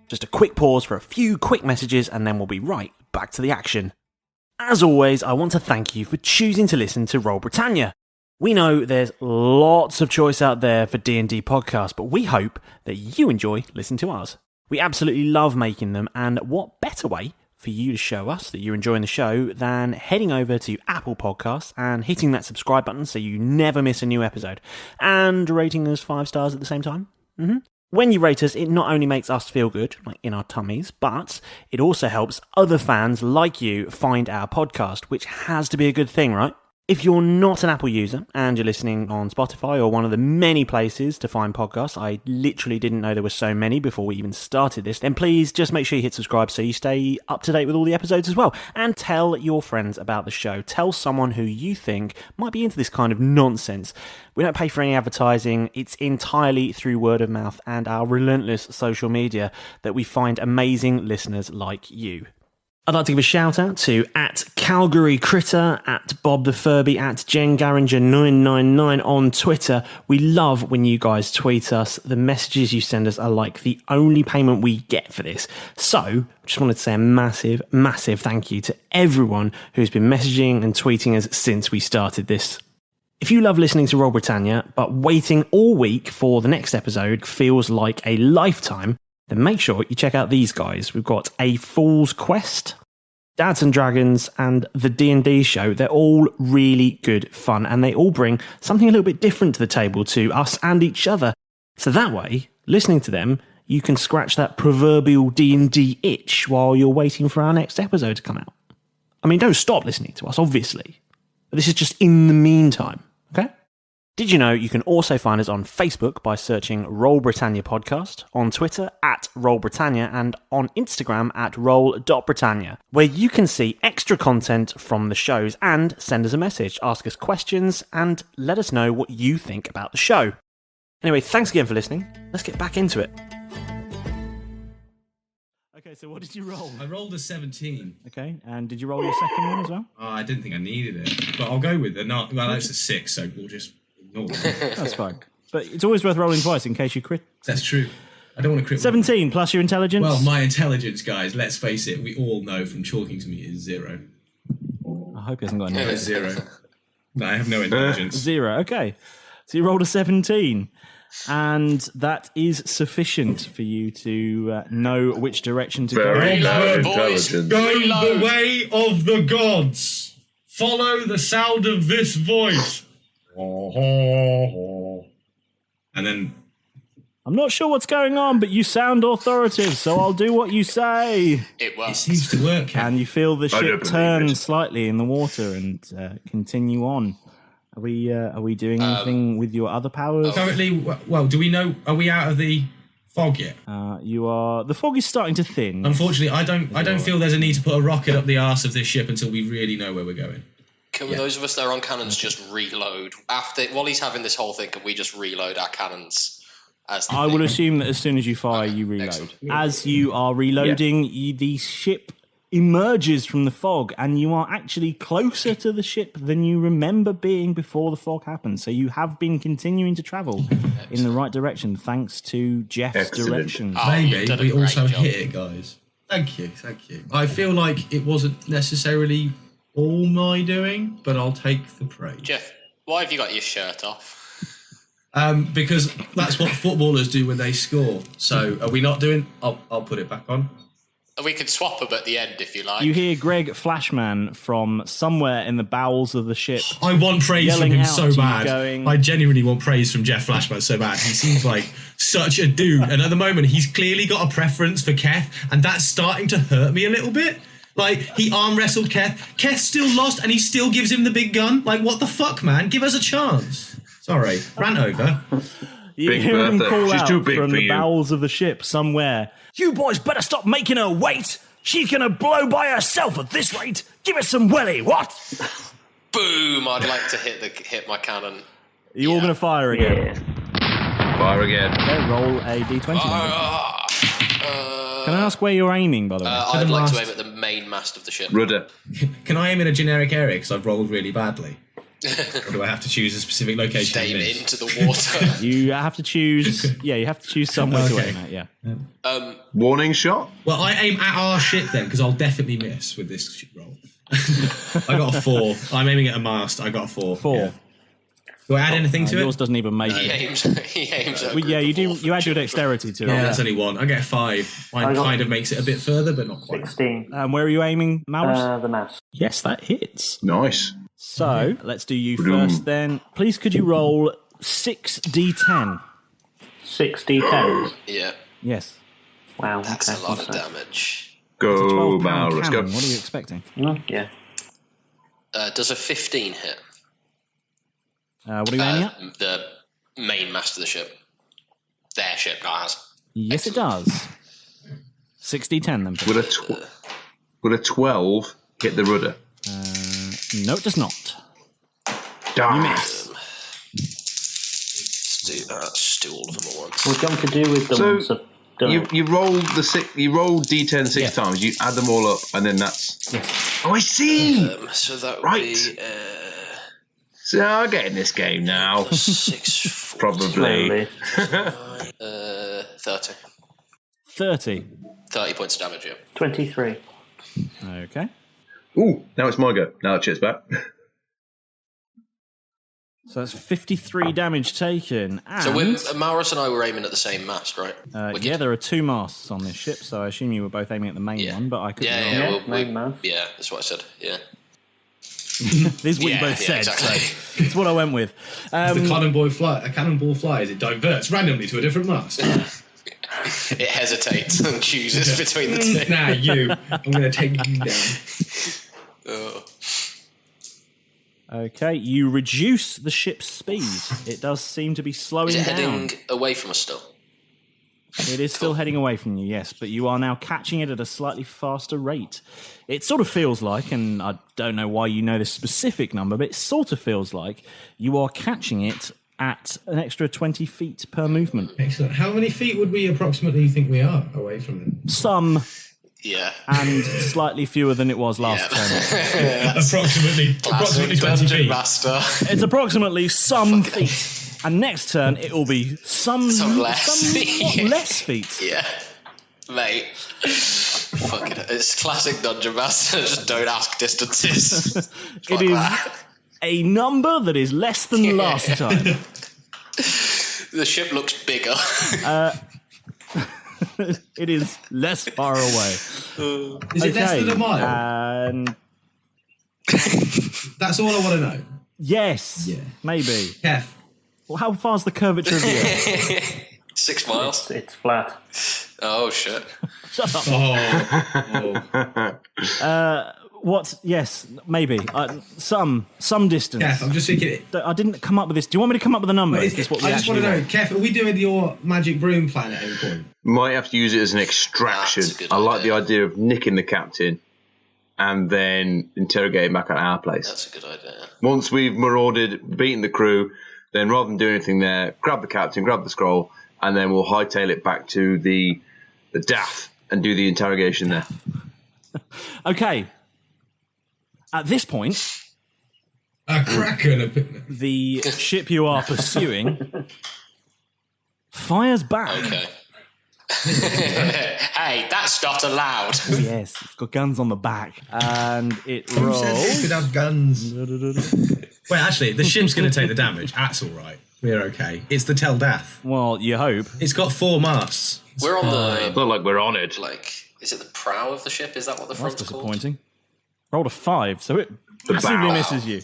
Just a quick pause for a few quick messages and then we'll be right back to the action. As always, I want to thank you for choosing to listen to Roll Britannia. We know there's lots of choice out there for D&D podcasts, but we hope that you enjoy listening to ours. We absolutely love making them, and what better way for you to show us that you're enjoying the show than heading over to Apple Podcasts and hitting that subscribe button so you never miss a new episode, and rating us 5 stars at the same time. When you rate us, it not only makes us feel good, like in our tummies, but it also helps other fans like you find our podcast, which has to be a good thing, right? If you're not an Apple user and you're listening on Spotify or one of the many places to find podcasts, I literally didn't know there were so many before we even started this, then please just make sure you hit subscribe so you stay up to date with all the episodes as well. And tell your friends about the show. Tell someone who you think might be into this kind of nonsense. We don't pay for any advertising. It's entirely through word of mouth and our relentless social media that we find amazing listeners like you. I'd like to give a shout out to @Calgary Critter, @Bob the Furby, @JenGarringer999 on Twitter. We love when you guys tweet us. The messages you send us are like the only payment we get for this. So, just wanted to say a massive, massive thank you to everyone who's been messaging and tweeting us since we started this. If you love listening to Roll Britannia, but waiting all week for the next episode feels like a lifetime, then make sure you check out these guys. We've got A Fool's Quest, Dads and Dragons, and the D&D show. They're all really good fun, and they all bring something a little bit different to the table to us and each other. So that way, listening to them, you can scratch that proverbial D&D itch while you're waiting for our next episode to come out. I mean, don't stop listening to us, obviously. But this is just in the meantime, okay? Did you know you can also find us on Facebook by searching Roll Britannia Podcast, on Twitter @Roll Britannia, and on Instagram @Roll.Britannia, where you can see extra content from the shows and send us a message, ask us questions, and let us know what you think about the show. Anyway, thanks again for listening. Let's get back into it. Okay, so what did you roll? I rolled a 17. Okay, and did you roll your second one as well? I didn't think I needed it, but I'll go with it. Well, that's a 6, so we'll That's fine. But it's always worth rolling twice in case you crit. That's true. I don't want to crit. 17 plus your intelligence. Well, my intelligence, guys, let's face it, we all know from talking to me is 0. I hope he hasn't got any. 0. No, I have no intelligence. 0, okay. So you rolled a 17. And that is sufficient for you to know which direction to go. Reload, Go Reload. the way of the gods. Follow the sound of this voice. And then... I'm not sure what's going on, but you sound authoritative, so I'll do what you say. It works. It seems to work. And you feel the ship turn slightly in the water and continue on. Are we doing anything with your other powers? Currently, well, do we know? Are we out of the fog yet? You are. The fog is starting to thin. Unfortunately, I don't feel there's a need to put a rocket up the arse of this ship until we really know where we're going. Can those of us that are on cannons just reload while he's having this whole thing? Can we just reload our cannons? I would assume that as soon as you fire, you reload. Excellent. As you are reloading, the ship emerges from the fog, and you are actually closer to the ship than you remember being before the fog happened. So you have been continuing to travel in the right direction thanks to Jeff's direction. Maybe we also hit it, guys. Thank you. I feel like it wasn't necessarily all my doing, but I'll take the praise. Jeff, why have you got your shirt off? Because that's what footballers do when they score. So are we not doing... I'll put it back on. We could swap them at the end if you like. You hear Greg Flashman from somewhere in the bowels of the ship. I want praise from him so bad. Going, I genuinely want praise from Jeff Flashman so bad. He seems like such a dude. And at the moment, he's clearly got a preference for Keth. And that's starting to hurt me a little bit. Like, he arm wrestled Keth. Keth still lost and he still gives him the big gun. Like, what the fuck, man? Give us a chance. Sorry, ran over. You hear him call out from the bowels of the ship somewhere. You boys better stop making her wait. She's going to blow by herself at this rate. Give us some welly, what? Boom! I'd like to hit my cannon. Are you all going to fire again? Fire again. Okay, roll a d20. Can I ask where you're aiming, by the way? I'd like to aim at the main mast of the ship. Rudder. Can I aim in a generic area because I've rolled really badly? Or do I have to choose a specific location? Aim into the water. You have to choose. Yeah, you have to choose somewhere to aim at. Yeah. Warning shot. Well, I aim at our ship then because I'll definitely miss with this roll. I got a 4. I'm aiming at a mast. I got a 4. 4. Yeah. Do I add anything to it? Yours doesn't even make it. He aims at yeah, you do. You add your dexterity to it. Yeah, that's only 1. I get a 5. Mine kind of makes it a bit further, but not quite. 16. Where are you aiming, Malrus? The mast. Yes, that hits. Nice. So, let's do you first then. Please, could you roll 6d10? 6d10s? Yeah. Yes. Wow, that's a lot of damage. Go, Malrus, go. What are you expecting? Yeah. Does a 15 hit? What are you aiming at? The main mast of the ship. Their ship, not ours. Yes, it does. 6d10 then. Would a 12 hit the rudder? No, it does not. Damn. You miss. Let's do that. Let's do all of them at once. We're going to do with them. So you rolled you rolled d10 6 times. You add them all up, and then that's. Yes. Oh, I see. So that would be. So I'm getting this game now. 6, 4, probably. 30. 30. 30 points of damage. Yeah. 23. Okay. Ooh, now it's my go. Now Chit's back. So that's 53 damage taken. And so Malrus and I were aiming at the same mast, right? Yeah, there are 2 masts on this ship, so I assume you were both aiming at the main one, but I could main mast. Yeah, that's what I said. Yeah. This is what you both said. Exactly. So it's what I went with. As the cannonball flies, it diverts randomly to a different mast. It hesitates and chooses between the two. Nah, you. I'm going to take you down. Okay, you reduce the ship's speed. It does seem to be slowing down. Is it heading away from us still? It is still heading away from you, yes, but you are now catching it at a slightly faster rate. It sort of feels like, and I don't know why you know this specific number, but it sort of feels like you are catching it at an extra 20 feet per movement. Excellent. How many feet would we approximately think we are away from them? Some Yeah. And slightly fewer than it was last turn. approximately 20 feet. Master. It's approximately some feet. And next turn, it will be some less feet. less feet. Yeah. Mate. Fucking it's classic Dungeon Master. Just don't ask distances. It is a number that is less than last time. The ship looks bigger. It is less far away. Is it less than a mile? And That's all I want to know. yes, Yeah. maybe. Keth. Well, how far is the curvature of the Earth? 6 miles. It's flat. Oh shit. Shut up. Oh. What? Yes, maybe. Some distance. Keth, I'm just thinking. I didn't come up with this. Do you want me to come up with a number? Is this what we I just want to actually know, Keth, are we doing your magic broom plan at any point? Might have to use it as an extraction. That's a good I like idea. the idea of nicking the captain and then interrogating back at our place. That's a good idea. Once we've marauded, beaten the crew, then rather than do anything there, grab the captain, grab the scroll, and then we'll hightail it back to the Dath and do the interrogation there. Okay. At this point, A kraken. the ship you are pursuing fires back. Okay. Hey, that's not allowed. Oh, yes, it's got guns on the back. And it Who said it rolls. could have guns? Wait, actually, the ship's going to take the damage. That's all right. We're okay. It's the Tel Dath. Well, you hope. It's got 4 masts. We're on It's the not like we're on it. like. Is it the prow of the ship? Is that what the That's front's called? disappointing. Rolled a 5, so it The massively bow. misses you.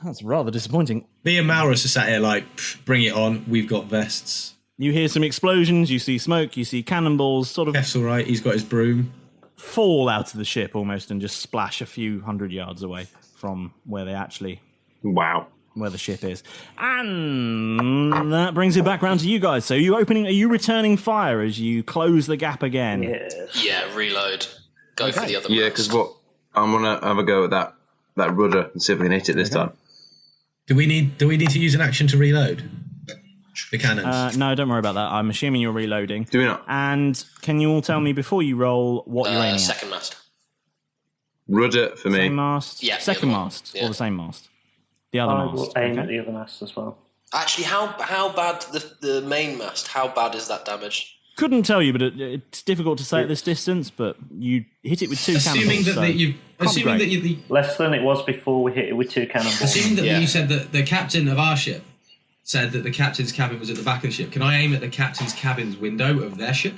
That's rather disappointing. Me and Malrus are sat here like, "Pff, bring it on. We've got vests. You hear some explosions, you see smoke, you see cannonballs sort of Keth's all right. He's got his broom. fall out of the ship almost and just splash a few hundred yards away from where they actually Wow. where the ship is. And that brings it back round to you guys. So are you returning fire as you close the gap again? Yes. Yeah, reload. Go for the other. Yeah, mast. because what I'm gonna have a go at that rudder and see if we can hit it this time. Do we need to use an action to reload the cannons? No, don't worry about that. I'm assuming you're reloading. Do we not? And can you all tell me before you roll what you're aiming at? Second mast. Rudder for me. Same mast? Yeah, the Second other one. mast? Yeah. Or the same mast? The other I mast? will aim okay. at the other mast as well. Actually, how bad the main mast? How bad is that damaged? Couldn't tell you, but it's difficult to say at this distance, but you hit it with 2 assuming cannonballs. that you Less than it was before we hit it with 2 cannonballs. assuming that Yeah. you said that the captain of our ship said that the captain's cabin was at the back of the ship. Can I aim at the captain's cabin's window of their ship?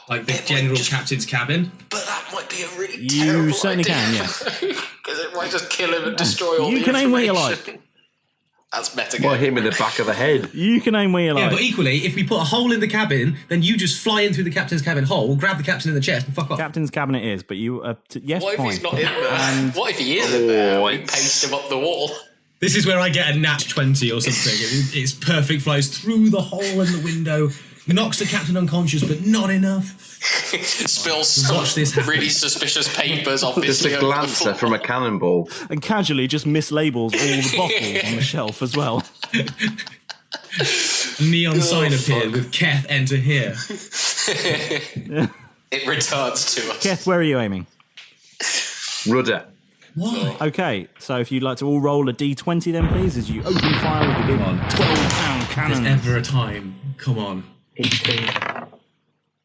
Like the general captain's cabin? But that might be a really You terrible certainly idea. can, yes. Because it might just kill him and destroy all You the can aim where you information. like. That's meta. Well, hit him in the back of the head. You can aim where you Yeah, like. but equally, if we put a hole in the cabin, then you just fly in through the captain's cabin hole, grab the captain in the chest, and fuck off. Captain's cabinet is, but you... yes, What if fine. he's not in there? And What if he is in there? We it's- paste him up the wall. This is where I get a nat 20 or something. It's perfect, flies through the hole in the window, knocks the captain unconscious, but not enough. Spills some Watch this happen. really suspicious papers, Just obviously. a over the glancer floor. from a cannonball. and casually just mislabels all the bottles on the shelf as well. A neon sign fuck. appeared with Keth enter here. It returns to us. Keth, where are you aiming? Rudder. Why? Okay, so if you'd like to all roll a d20 then, please, as you open fire with the big 12-pound There's cannon. ever a time. Come on. 18.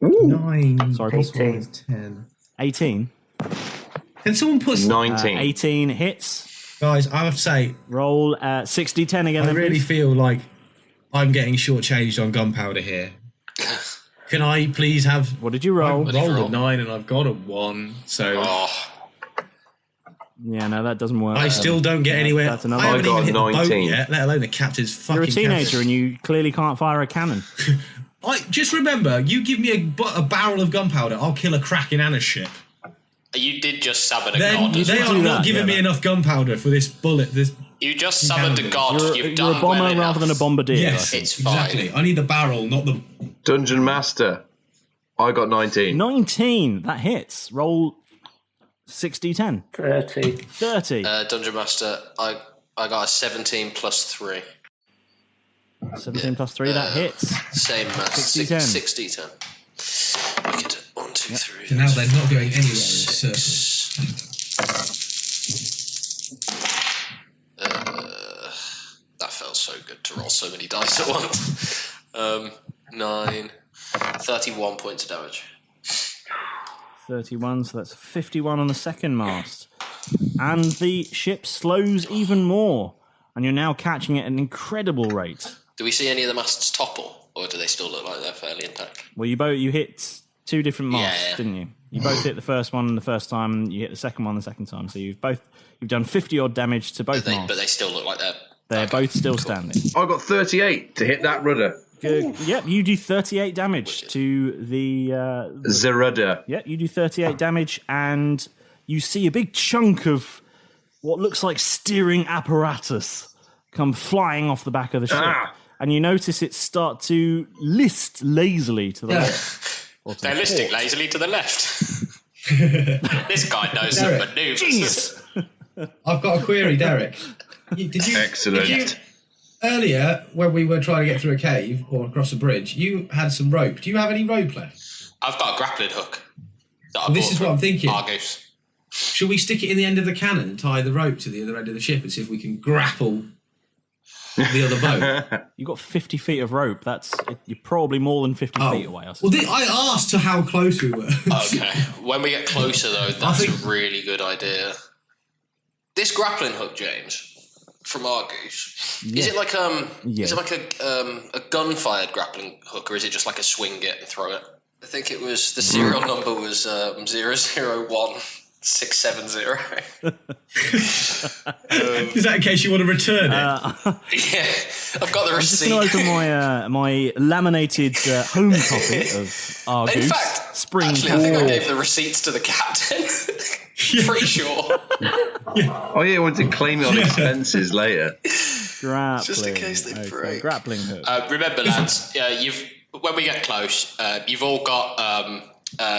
9. Sorry, plus 18. 1 is 10. 18. Can someone put... 19. 18 hits. Guys, I have to say, Roll 60-10 again I then, really please. feel like I'm getting shortchanged on gunpowder here. Can I please have... What did you roll? I rolled a 9 and I've got a 1, so... Oh, Yeah, no, that doesn't work. I still don't get anywhere. That's another I haven't I got even hit the boat 19. yet, let alone the captain's fucking You're a teenager cabin. and you clearly can't fire a cannon. Just remember, you give me a barrel of gunpowder, I'll kill a Kraken and a ship. you did just summon a Then god. as they well. are do not that, giving yeah, me enough gunpowder for this bullet. This You just summoned a god. You're You've done a bomber well rather than a enough. bombardier. yes, I think. It's fine. exactly. I need the barrel, not the. Dungeon Master. I got 19. 19, that hits. Roll 60-10. 30. 30. Dungeon Master, I got a 17 plus 3. 17 plus 3, that hits. Same 60-10. 60-10. Wicked. 1, 2, through. So now they're not going anywhere in a circle. That felt so good to roll so many dice at once. 9, 31 points of damage. 31, so that's 51 on the second mast. And the ship slows even more, and you're now catching it at an incredible rate. Do we see any of the masts topple, or do they still look like they're fairly intact? Well, you hit 2 different masts, didn't you? You both hit the first one the first time, and you hit the second one the second time. So you've done 50 odd damage to both masts. But they still look like they're both still standing. I got 38 to hit that rudder. Good. Yep, you do 38 damage to the rudder. Yep, you do 38 damage, and you see a big chunk of what looks like steering apparatus come flying off the back of the ship. And you notice it start to list lazily to the left. They're listing lazily to the left. This guy knows some maneuvers. Genius! I've got a query, Derek. Excellent. Earlier, when we were trying to get through a cave or across a bridge, you had some rope. Do you have any rope left? I've got a grappling hook. This is what I'm thinking. Argus. Should we stick it in the end of the cannon and tie the rope to the other end of the ship and see if we can grapple the other boat? You've got 50 feet of rope. You're probably more than 50 feet away. I asked to how close we were. Okay. When we get closer, though, that's a really good idea. This grappling hook, James, from Argus, is it like is it like a gun-fired grappling hook, or is it just like a swing it and throw it? I think it was the serial number was 001670. Is that in case you want to return it? Yeah, I've got the receipt. I'm just going to open my laminated home copy of Argus. In fact, Spring I think I gave the receipts to the captain. Pretty sure. Oh yeah, I want to claim it on expenses later. Grappling. Just in case they break. Grappling hook. Remember, lads, when we get close, you've all got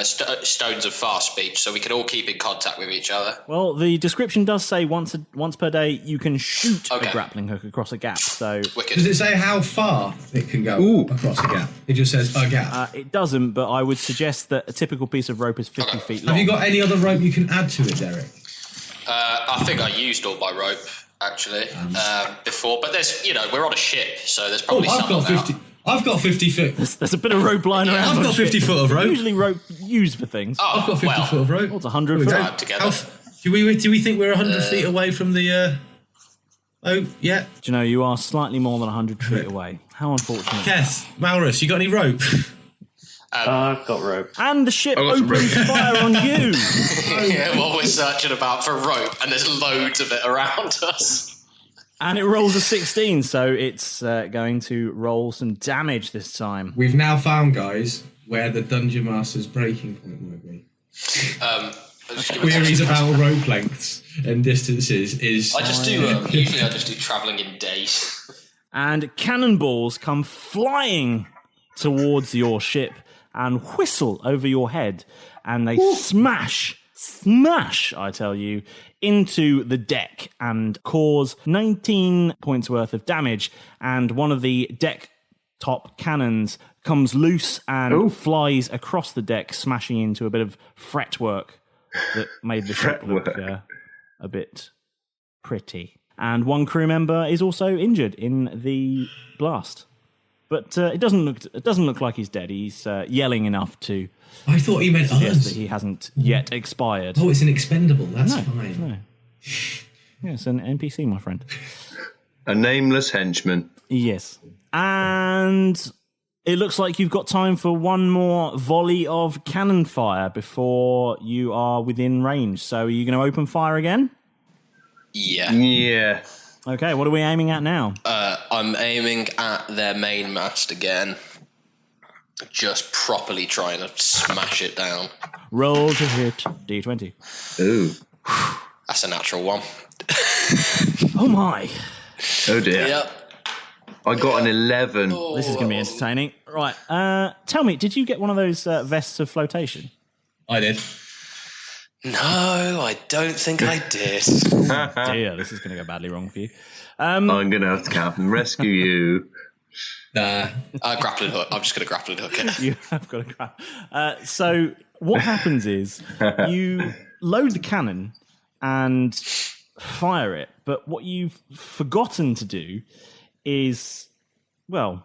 stones of fast speech, so we can all keep in contact with each other. Well, the description does say once per day you can shoot a grappling hook across a gap. So does it say how far it can go across a gap? It just says a gap. It doesn't, but I would suggest that a typical piece of rope is 50 feet long. Have you got any other rope you can add to it, Derek? I think I used all my rope actually before, but there's we're on a ship, so there's probably I've got 50 foot. There's a bit of rope lying around. I've got 50 foot of rope. Usually rope used for things. Oh, I've got 50 foot of rope. What's 100 foot? Together. Do we think we're 100 feet away from the... Oh, yeah. Do you know, you are slightly more than 100 feet away. How unfortunate. Keth, Malrus, you got any rope? I've got rope. And the ship opens fire on you. Yeah, well, we're searching about for rope, and there's loads of it around us. And it rolls a 16, so it's going to roll some damage this time. We've now found, guys, where the Dungeon Master's breaking point might be. Queries about rope lengths and distances is... I just do, usually I just do travelling in days. And cannonballs come flying towards your ship and whistle over your head, and they smash, I tell you, into the deck and cause 19 points worth of damage, and one of the deck top cannons comes loose and flies across the deck, smashing into a bit of fretwork that made the ship look a bit pretty. And one crew member is also injured in the blast. But it doesn't look like he's dead. He's yelling enough to... I thought he meant us. That he hasn't yet expired. Oh, it's an expendable. That's fine. No. Yeah, it's an NPC, my friend. A nameless henchman. Yes. And it looks like you've got time for one more volley of cannon fire before you are within range. So are you going to open fire again? Yeah. Okay, what are we aiming at now? I'm aiming at their mainmast again. Just properly trying to smash it down. Roll to hit D20. Ooh. That's a natural one. Oh my. Oh dear. Yep. I got an 11. This is going to be entertaining. Right, tell me, did you get one of those vests of flotation? I did. No, I don't think I did. Dear, this is going to go badly wrong for you. I'm going to have to come and rescue you. Nah. Grappling hook. I'm just going to grappling hook it. You have got a grab. So what happens is you load the cannon and fire it, but what you've forgotten to do is, well,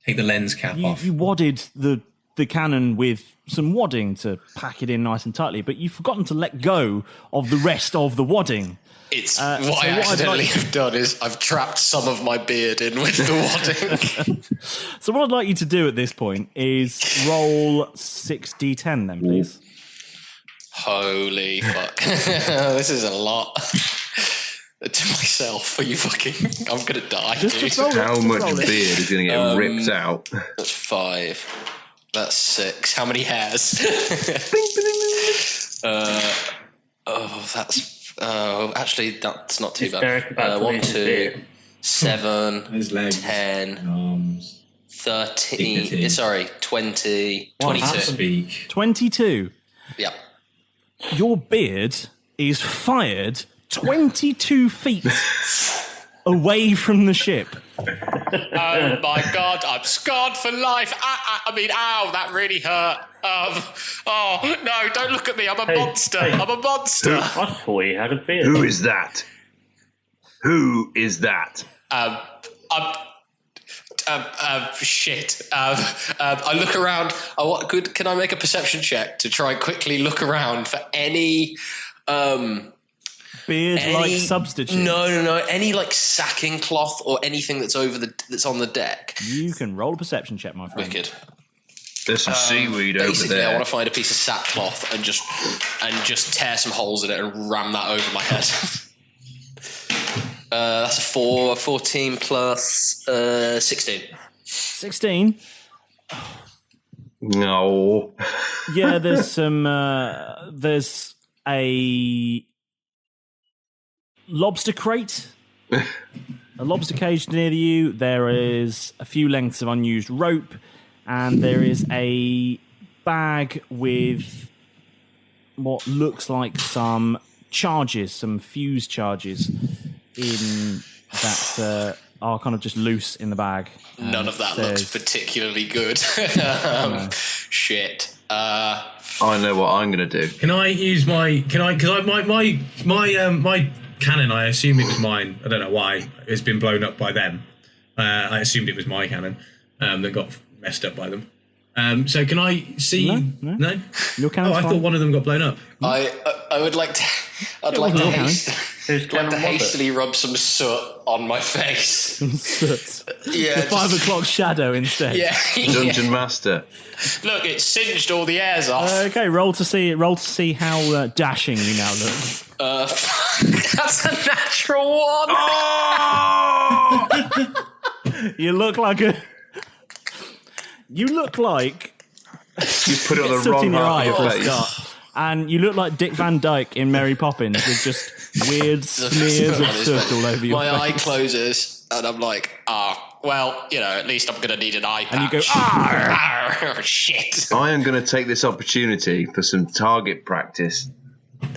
take the lens cap off. You wadded the cannon with some wadding to pack it in nice and tightly, but you've forgotten to let go of the rest of the wadding. It's what I accidentally have done is I've trapped some of my beard in with the wadding. So what I'd like you to do at this point is roll 6d10 then, please. Holy fuck. This is a lot. To myself, are you fucking... I'm going to die. Just roll How much beard is going to get ripped out? That's 5. That's 6. How many hairs? Actually, that's not too bad. 1, 2, 7, 10, 13. Sorry, 20, 22. 22. Yeah. Your beard is fired 22 feet away from the ship. Oh my god, I'm scarred for life. Ow, that really hurt. Oh no, don't look at me. I'm a monster. I'm a monster. I thought you had a beard. Who is that? Shit. I look around. Can I make a perception check to try and quickly look around for any beard-like substitute? No. Any like sacking cloth or anything that's that's on the deck. You can roll a perception check, my friend. Wicked. There's some seaweed over there. I want to find a piece of sackcloth and just tear some holes in it and ram that over my head. That's a 14 plus 16. 16? No. Yeah, there's some. There's a lobster crate, a lobster cage near you. There is a few lengths of unused rope, and there is a bag with what looks like some charges, some fuse charges in that are kind of just loose in the bag. None of that looks particularly good. Shit. I know what I'm going to do. Can I use my? My cannon? I assume it was mine. I don't know why it's been blown up by them. I assumed it was my cannon that got messed up by them. So can I see? No? Your cannon's I thought one of them got blown up. I would like to. I'd like to hastily rub some soot on my face. Some soot. Yeah. The 5 o'clock shadow instead. Yeah. Dungeon Master. Look, it singed all the hairs off. Okay, roll to see how dashing you now look. That's a natural 1. Oh! You look like You put it on the wrong eye half for of a your start. face. And you look like Dick Van Dyke in Mary Poppins with just weird smears of soot all over your face. My eye closes and I'm like, well, at least I'm going to need an eye patch. And you go, shit. I am going to take this opportunity for some target practice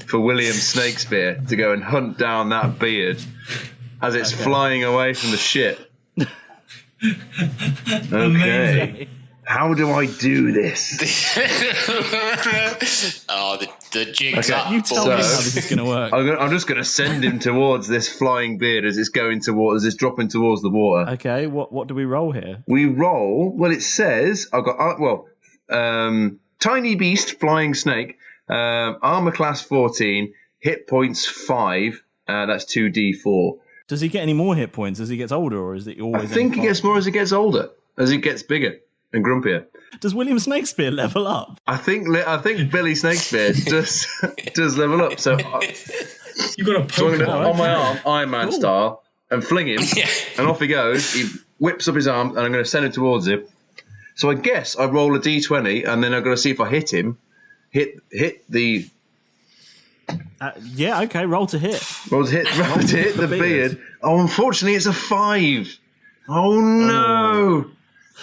for William Snakespeare to go and hunt down that beard as it's flying away from the ship. Okay. How do I do this? The jig's up. You tell me how this is going to work. I'm just going to send him towards this flying beard as it's dropping towards the water. Okay, what do we roll here? We roll. Well, it says I've got tiny beast, flying snake, armor class 14, hit points 5. That's 2d4. Does he get any more hit points as he gets older, or is it always? I think he gets more as he gets older, as he gets bigger and grumpier. Does William Snakespeare level up? I think Billy Snakespeare does level up. So you've got to poke on my arm, Iron Man style, and fling him, and off he goes. He whips up his arm, and I'm going to send him towards him. So I guess I roll a d20, and then I'm going to see if I hit him. Hit the. Okay. Roll to hit. Roll to hit the beard. Oh, unfortunately, it's a 5. Oh no.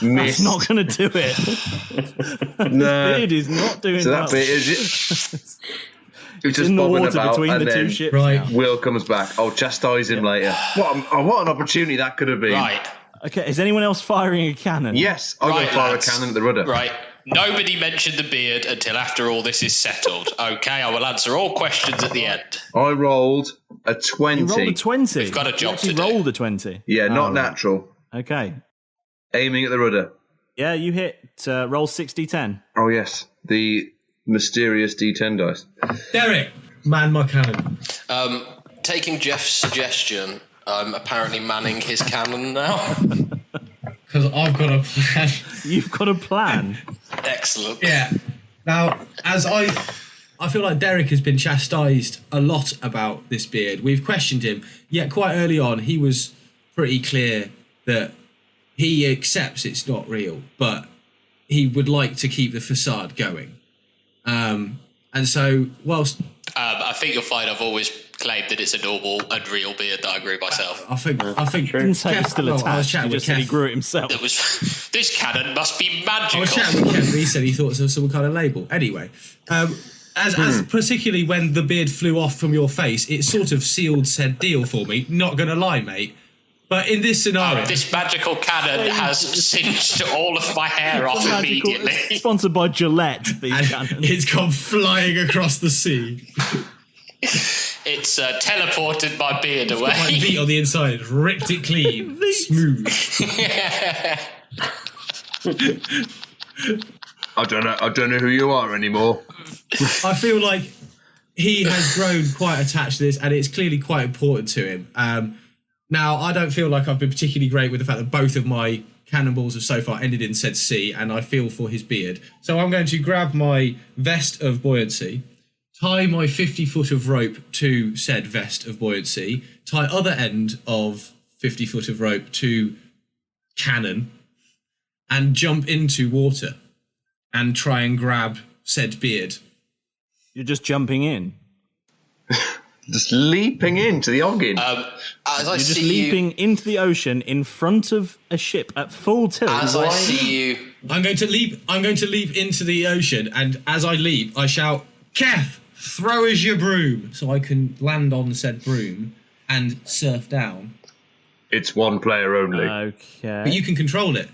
That's not going to do it. No. Beard is not doing so well. that bit is it's just in the bobbing water about, between and the then two ships. Right. Will comes back. I'll chastise him later. What an opportunity that could have been. Right. Okay, is anyone else firing a cannon? Yes, I'm going to fire a cannon at the rudder. Right. Nobody mentioned the beard until after all this is settled. Okay, I will answer all questions at the end. I rolled a 20. You rolled a 20? We've got a job to You do. rolled a 20? Yeah, not natural. Okay. Aiming at the rudder. Yeah, you hit. Roll 60-10. Oh, yes. The mysterious D10 dice. Derek, man my cannon. Taking Jeff's suggestion, I'm apparently manning his cannon now. Because I've got a plan. You've got a plan? Excellent. Yeah. Now, as I feel like Derek has been chastised a lot about this beard. We've questioned him, yet quite early on he was pretty clear that he accepts it's not real, but he would like to keep the facade going. And so, whilst... I think you'll find I've always claimed that it's a normal and real beard that I grew myself. I think didn't say it's still attached. He just said he grew it himself. This cannon must be magical. I was chatting with Keth, and he said he thought it was some kind of label. Anyway, as particularly when the beard flew off from your face, it sort of sealed said deal for me. Not going to lie, mate. But in this scenario... this magical cannon has singed all of my hair off immediately. Sponsored by Gillette, these cannons. It's gone flying across the sea. It's teleported my beard away. Got my feet on the inside, ripped it clean, smooth. I don't know who you are anymore. I feel like he has grown quite attached to this, and it's clearly quite important to him. Now, I don't feel like I've been particularly great with the fact that both of my cannonballs have so far ended in said C, and I feel for his beard. So I'm going to grab my vest of buoyancy, tie my 50 foot of rope to said vest of buoyancy, tie other end of 50 foot of rope to cannon, and jump into water and try and grab said beard. You're just jumping in? Just leaping into the Oggin. You're just leaping into the ocean in front of a ship at full tilt. As I see you... I'm going to leap into the ocean, and as I leap, I shout, Keth, throw us your broom, so I can land on said broom and surf down. It's one player only. Okay. But you can control it.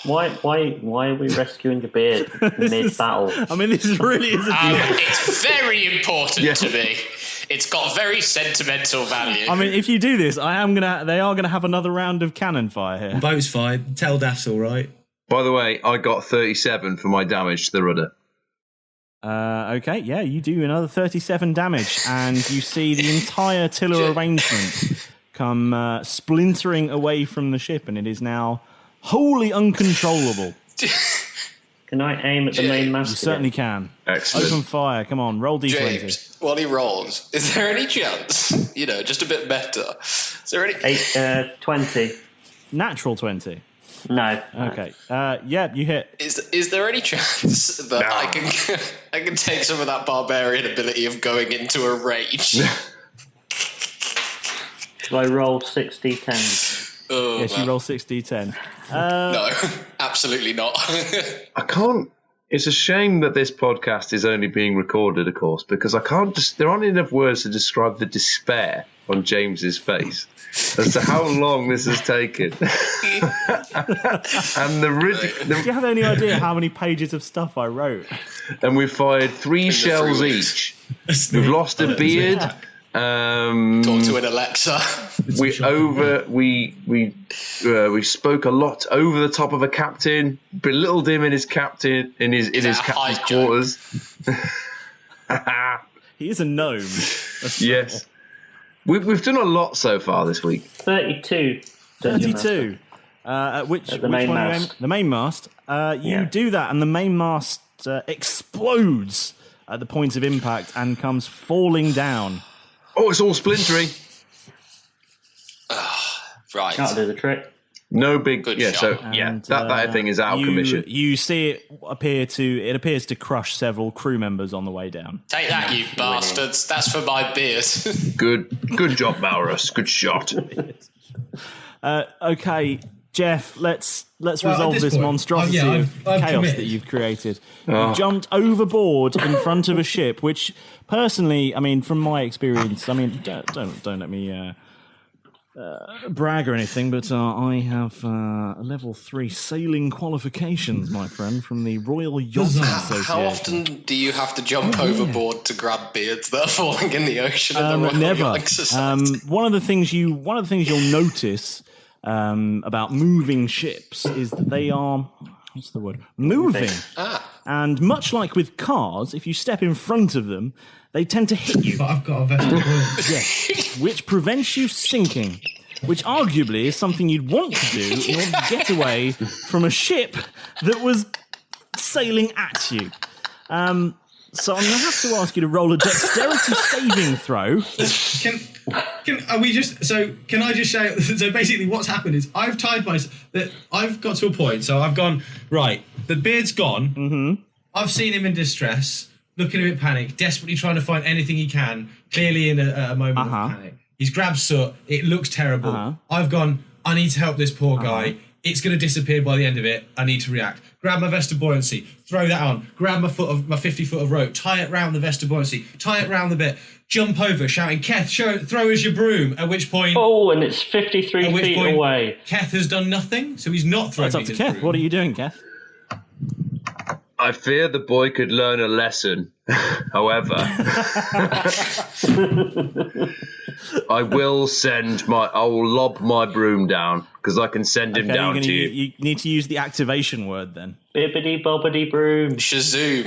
Why are we rescuing the beard mid-battle? I mean, this really is a deal. It's very important to me. It's got very sentimental value. I mean, if you do this, they are gonna have another round of cannon fire here. Boat's fine. Tell Dath's all right. By the way, I got 37 for my damage to the rudder. Okay, yeah, you do another 37 damage, and you see the entire tiller arrangement come splintering away from the ship, and it is now wholly uncontrollable. Can I aim at the main mast? You certainly can. Excellent. Open fire. Come on, roll D20. James, while he rolls, is there any chance, just a bit better, is there any... 20. Natural 20. No. Okay. Yeah, you hit. Is there any chance that I can take some of that barbarian ability of going into a rage? Do I roll 60-10? Oh, yes, you roll 60-10. No, absolutely not. I can't. It's a shame that this podcast is only being recorded, of course, because I can't there aren't enough words to describe the despair on James's face as to how long this has taken. And do you have any idea how many pages of stuff I wrote? And we fired 3 shells each. We've lost a beard. Talk to an Alexa. We spoke a lot over the top of a captain, belittled him in his captain's quarters. He is a gnome. Yes, we've done a lot so far this week. 32. 32. Which the main one mast. The main mast. You do that, and the main mast explodes at the point of impact and comes falling down. Oh, it's all splintery. Right. That'll do the trick. No big... Good yeah, shot. so, yeah, that thing is out of commission. You see it appears to crush several crew members on the way down. Take that, you bastards. That's for my beard. Good job, Malrus. Good shot. Okay, Jeff, let's resolve this monstrosity of chaos that you've created. You jumped overboard in front of a ship, which, personally, I mean, from my experience, I mean, don't let me brag or anything, but I have level 3 sailing qualifications, my friend, from the Royal Yachting Association. How often do you have to jump overboard to grab beards that are falling in the ocean? Never. One of the things you'll notice about moving ships is that they are, what's the word? Moving. And much like with cars, if you step in front of them, they tend to hit you. But I've got a vest of buoyancy. Yes, which prevents you sinking, which arguably is something you'd want to do in order to get away from a ship that was sailing at you. So I'm going to have to ask you to roll a dexterity saving throw. Can I just shout? So basically, what's happened is I've tied myself. That I've got to a point. So I've gone right. The beard's gone. Mm-hmm. I've seen him in distress, looking a bit panicked, desperately trying to find anything he can. Clearly in a moment of panic. He's grabbed soot. It looks terrible. I've gone. I need to help this poor guy. It's going to disappear by the end of it. I need to react. Grab my vest of buoyancy, throw that on, grab my 50 foot of rope, tie it round the vest of buoyancy, tie it round the bit, jump over, shouting, Keth, throw us your broom. At which point... Oh, and it's 53 feet away. Keth has done nothing, so he's not throwing That's up to Keth. What are you doing, Keth? I fear the boy could learn a lesson. However, I will lob my broom down because I can send him down to you. You need to use the activation word then. Bibbidi bobbidi broom. Shazoom.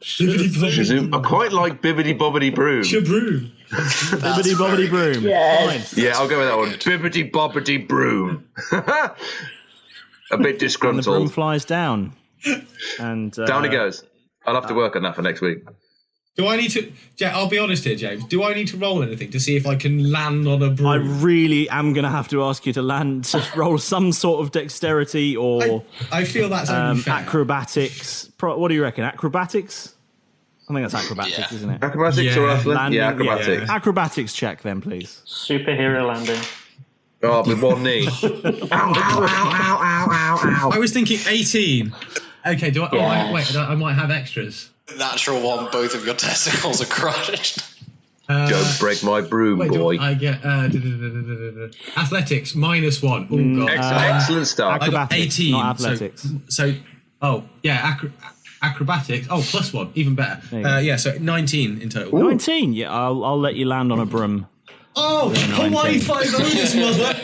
Shazoom. I quite like bibbidi bobbidi broom. Shabroom. Bibbidi bobbidi broom. Yes. Yeah, I'll go with that one. Bibbidi bobbidi broom. A bit disgruntled. And the broom flies down. And down it goes. I'll have to work on that for next week. Do I need to... I'll be honest here, James. Do I need to roll anything to see if I can land on a broom? I really am going to have to ask you to roll some sort of dexterity or... I feel that's only fair. Acrobatics. What do you reckon? Acrobatics? I think that's acrobatics, isn't it? Acrobatics or athlete? Landing, acrobatics. Yeah. Acrobatics check then, please. Superhero landing. Oh, with one knee. Ow, ow, ow, ow, ow, ow, ow. I was thinking 18. Okay, do I... Yeah. Oh, wait, I might have extras. Natural one, both of your testicles are crushed. Don't break my broom, boy. I get athletics -1. Oh god, excellent start. Acrobatics, 18. not athletics. So acrobatics. Oh, +1, even better. So 19 in total. 19. Yeah, I'll let you land on a broom. Oh, Hawaii 5-0 this mother.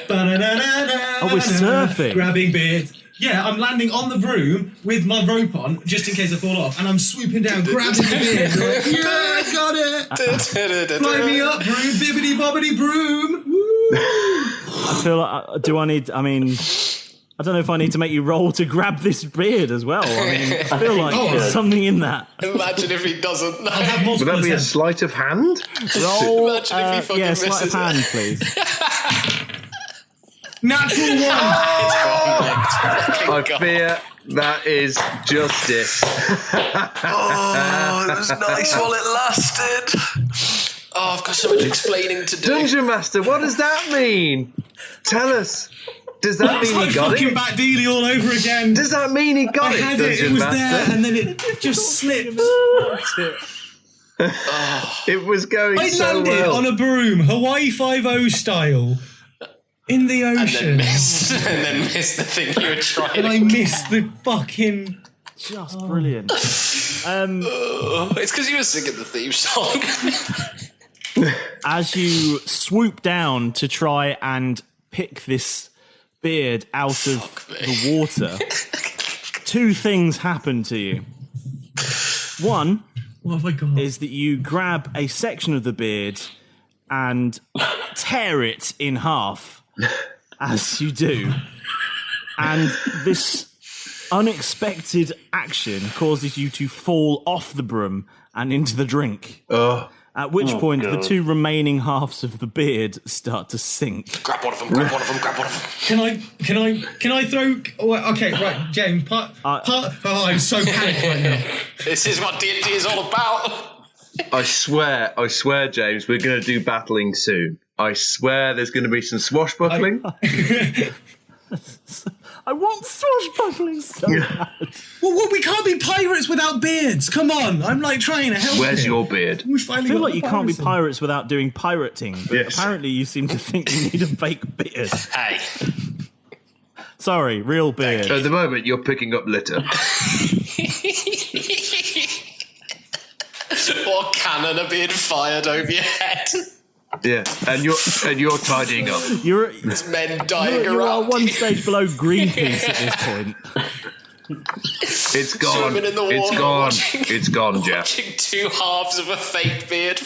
Oh, we're surfing. Grabbing beard. Yeah, I'm landing on the broom with my rope on, just in case I fall off, and I'm swooping down, grabbing the beard. Like, yeah, got it. Fly me up, broom, bibbidi bobbidi broom. Woo. I feel like, I don't know if I need to make you roll to grab this beard as well. I feel like there's something in that. Imagine if he doesn't. I'll have multiple Would that be a sleight of hand? Roll, Imagine if he fucking misses sleight of hand, please. Natural 1. I fear that is justice. Oh, it was nice while it lasted. Oh, I've got so much explaining to do. Dungeon Master, what does that mean? Tell us. Does that mean he got fucking it? Back Dealey all over again. Does that mean he got it, Dungeon was Master? there, and then it just slipped. It was going I so landed well. on a broom, Hawaii 5-0 style, in the ocean. And then missed the thing you were trying and I missed the fucking... Just brilliant. It's because you were singing the theme song. As you swoop down to try and pick this beard out of the water, two things happen to you. One is that you grab a section of the beard and tear it in half, as you do. And this unexpected action causes you to fall off the broom and into the drink. At which point, the two remaining halves of the beard start to sink. Grab one of them, grab one of them, grab one of them. Can I throw... Okay, right, James, I'm so panicked right now. This is what D&D is all about. I swear, James, we're going to do battling soon. I swear there's going to be some swashbuckling. I want swashbuckling so bad. Well, we can't be pirates without beards. Come on, I'm like trying to help. Where's here. your beard? We I finally feel got like the you can't be piracy. pirates without doing pirating, but Yes. apparently you seem to think you need a fake beard. Hey, Sorry, real beard. At the moment, you're picking up litter. what cannon are being fired over your head? Yeah, and you're tidying up. There's men dying You are around. one stage below Greenpeace at this point. It's gone. Swimming in the It's water, gone. watching- It's gone, Jeff. Watching two halves of a fake beard.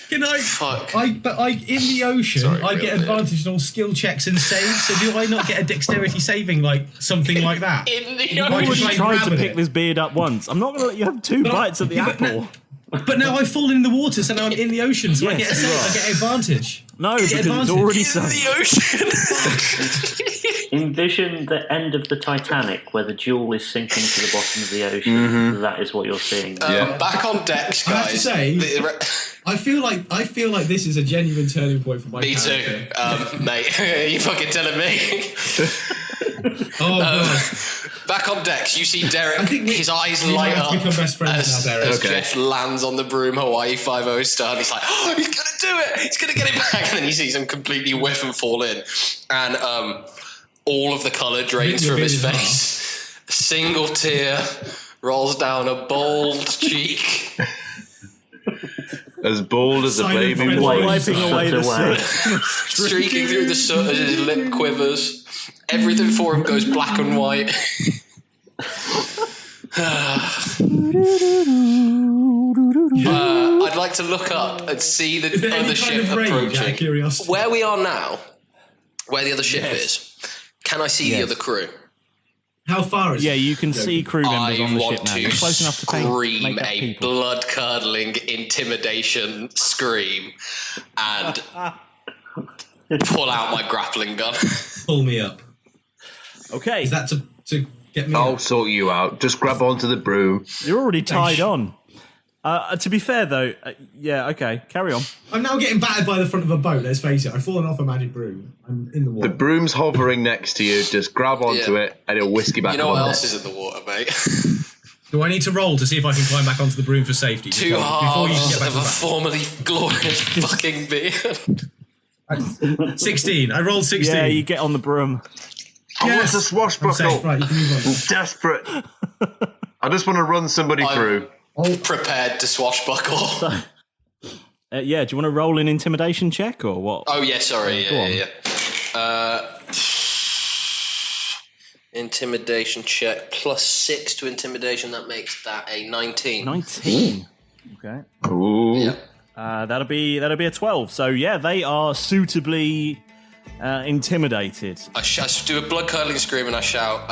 Can I? Fuck. In the ocean, Sorry, I get real advantage on all skill checks and saves. So do I not get a dexterity saving like something like that? In the You've I already just, like, tried to grabbing pick it. this beard up once. I'm not going to let you have two bites at the apple. But now I've fallen in the water, so now I'm in the ocean, so I Yes, get a you save. are. I get advantage. No, I get because it's advantage. already in sunk. the ocean. Envision the end of the Titanic where the jewel is sinking to the bottom of the ocean. That is what you're seeing. Back on decks, guys. I have to say, I feel like this is a genuine turning point for my Me character. too, mate. Are you fucking telling me? Oh god. Back on decks, you see Derek. I think his eyes we light might up have become best friends as, now, Derek. as Okay. Jeff lands on the broom Hawaii 5-0 star. And he's like, "Oh, he's gonna do it! He's gonna get it back!" And then he sees him completely whiff and fall in, and all of the colour drains Your from his beard is face. A single tear rolls down a bold cheek. As bold as a Silent baby friend. boy. Wiping away the away. soot. Streaking through the soot as his lip quivers. Everything for him goes black and white. I'd like to look up and see the Is there any other kind ship of rage, out of approaching. curiosity? Where we are now, where the other ship is, can I see the other crew? How far is Yeah, it? you can see crew members I on the want ship now. to You're close enough to scream make out a people. blood-curdling intimidation scream and pull out my grappling gun. Pull me up. Okay, Is that to get me I'll up? sort you out. Just grab onto the broom. you're already tied on. To be fair, though, yeah, okay, carry on. I'm now getting battered by the front of a boat, let's face it. I've fallen off a magic broom. I'm in the water. The broom's hovering next to you. Just grab onto Yeah. it and it'll whisk you back You know what on else there. is in the water, mate? Do I need to roll to see if I can climb back onto the broom for safety? Two Before you can halves get back of to a the formerly glorious fucking beard. back. 16. I rolled 16. Yeah, you get on the broom. I want Yes. to I'm swashbuckle. safe. Right, you can move on. I'm desperate. I just want to run somebody through. Prepared to swashbuckle. Yeah, do you want to roll an intimidation check or what? Oh, yeah, sorry. Go on. Yeah. Intimidation check. +6 to intimidation. That makes that a 19. 19. Okay. Ooh. Yeah. That'll be a 12. So yeah, they are suitably intimidated. I do a blood-curdling scream and I shout,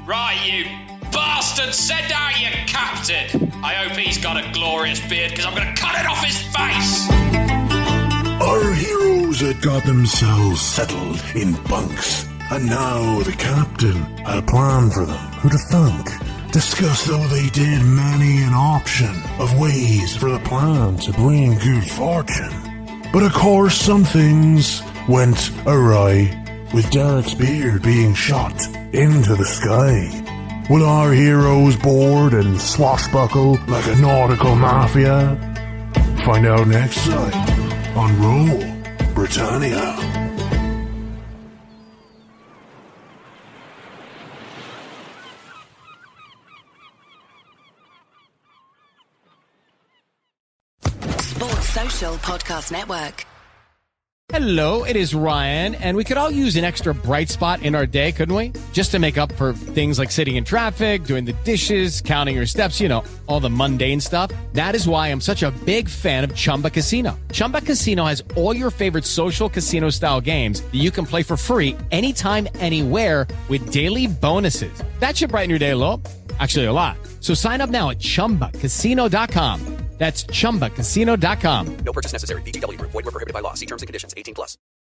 "Right, you bastard, send out your captain! I hope he's got a glorious beard, because I'm going to cut it off his face!" Our heroes had got themselves settled in bunks, and now the captain had a plan for them, who to thank. Discussed though they did many an option of ways for the plan to bring good fortune. But of course some things went awry, with Derek's beard being shot into the sky. Will our heroes board and swashbuckle like a nautical mafia? Find out next time on Roll Britannia. Sports Social Podcast Network. Hello, it is Ryan, and we could all use an extra bright spot in our day, couldn't we? Just to make up for things like sitting in traffic, doing the dishes, counting your steps, you know, all the mundane stuff. That is why I'm such a big fan of Chumba Casino. Chumba Casino has all your favorite social casino-style games that you can play for free anytime, anywhere with daily bonuses. That should brighten your day a little. Actually, a lot. So sign up now at ChumbaCasino.com. That's ChumbaCasino.com. No purchase necessary. VGW Group. Void where prohibited by law. See terms and conditions. 18+.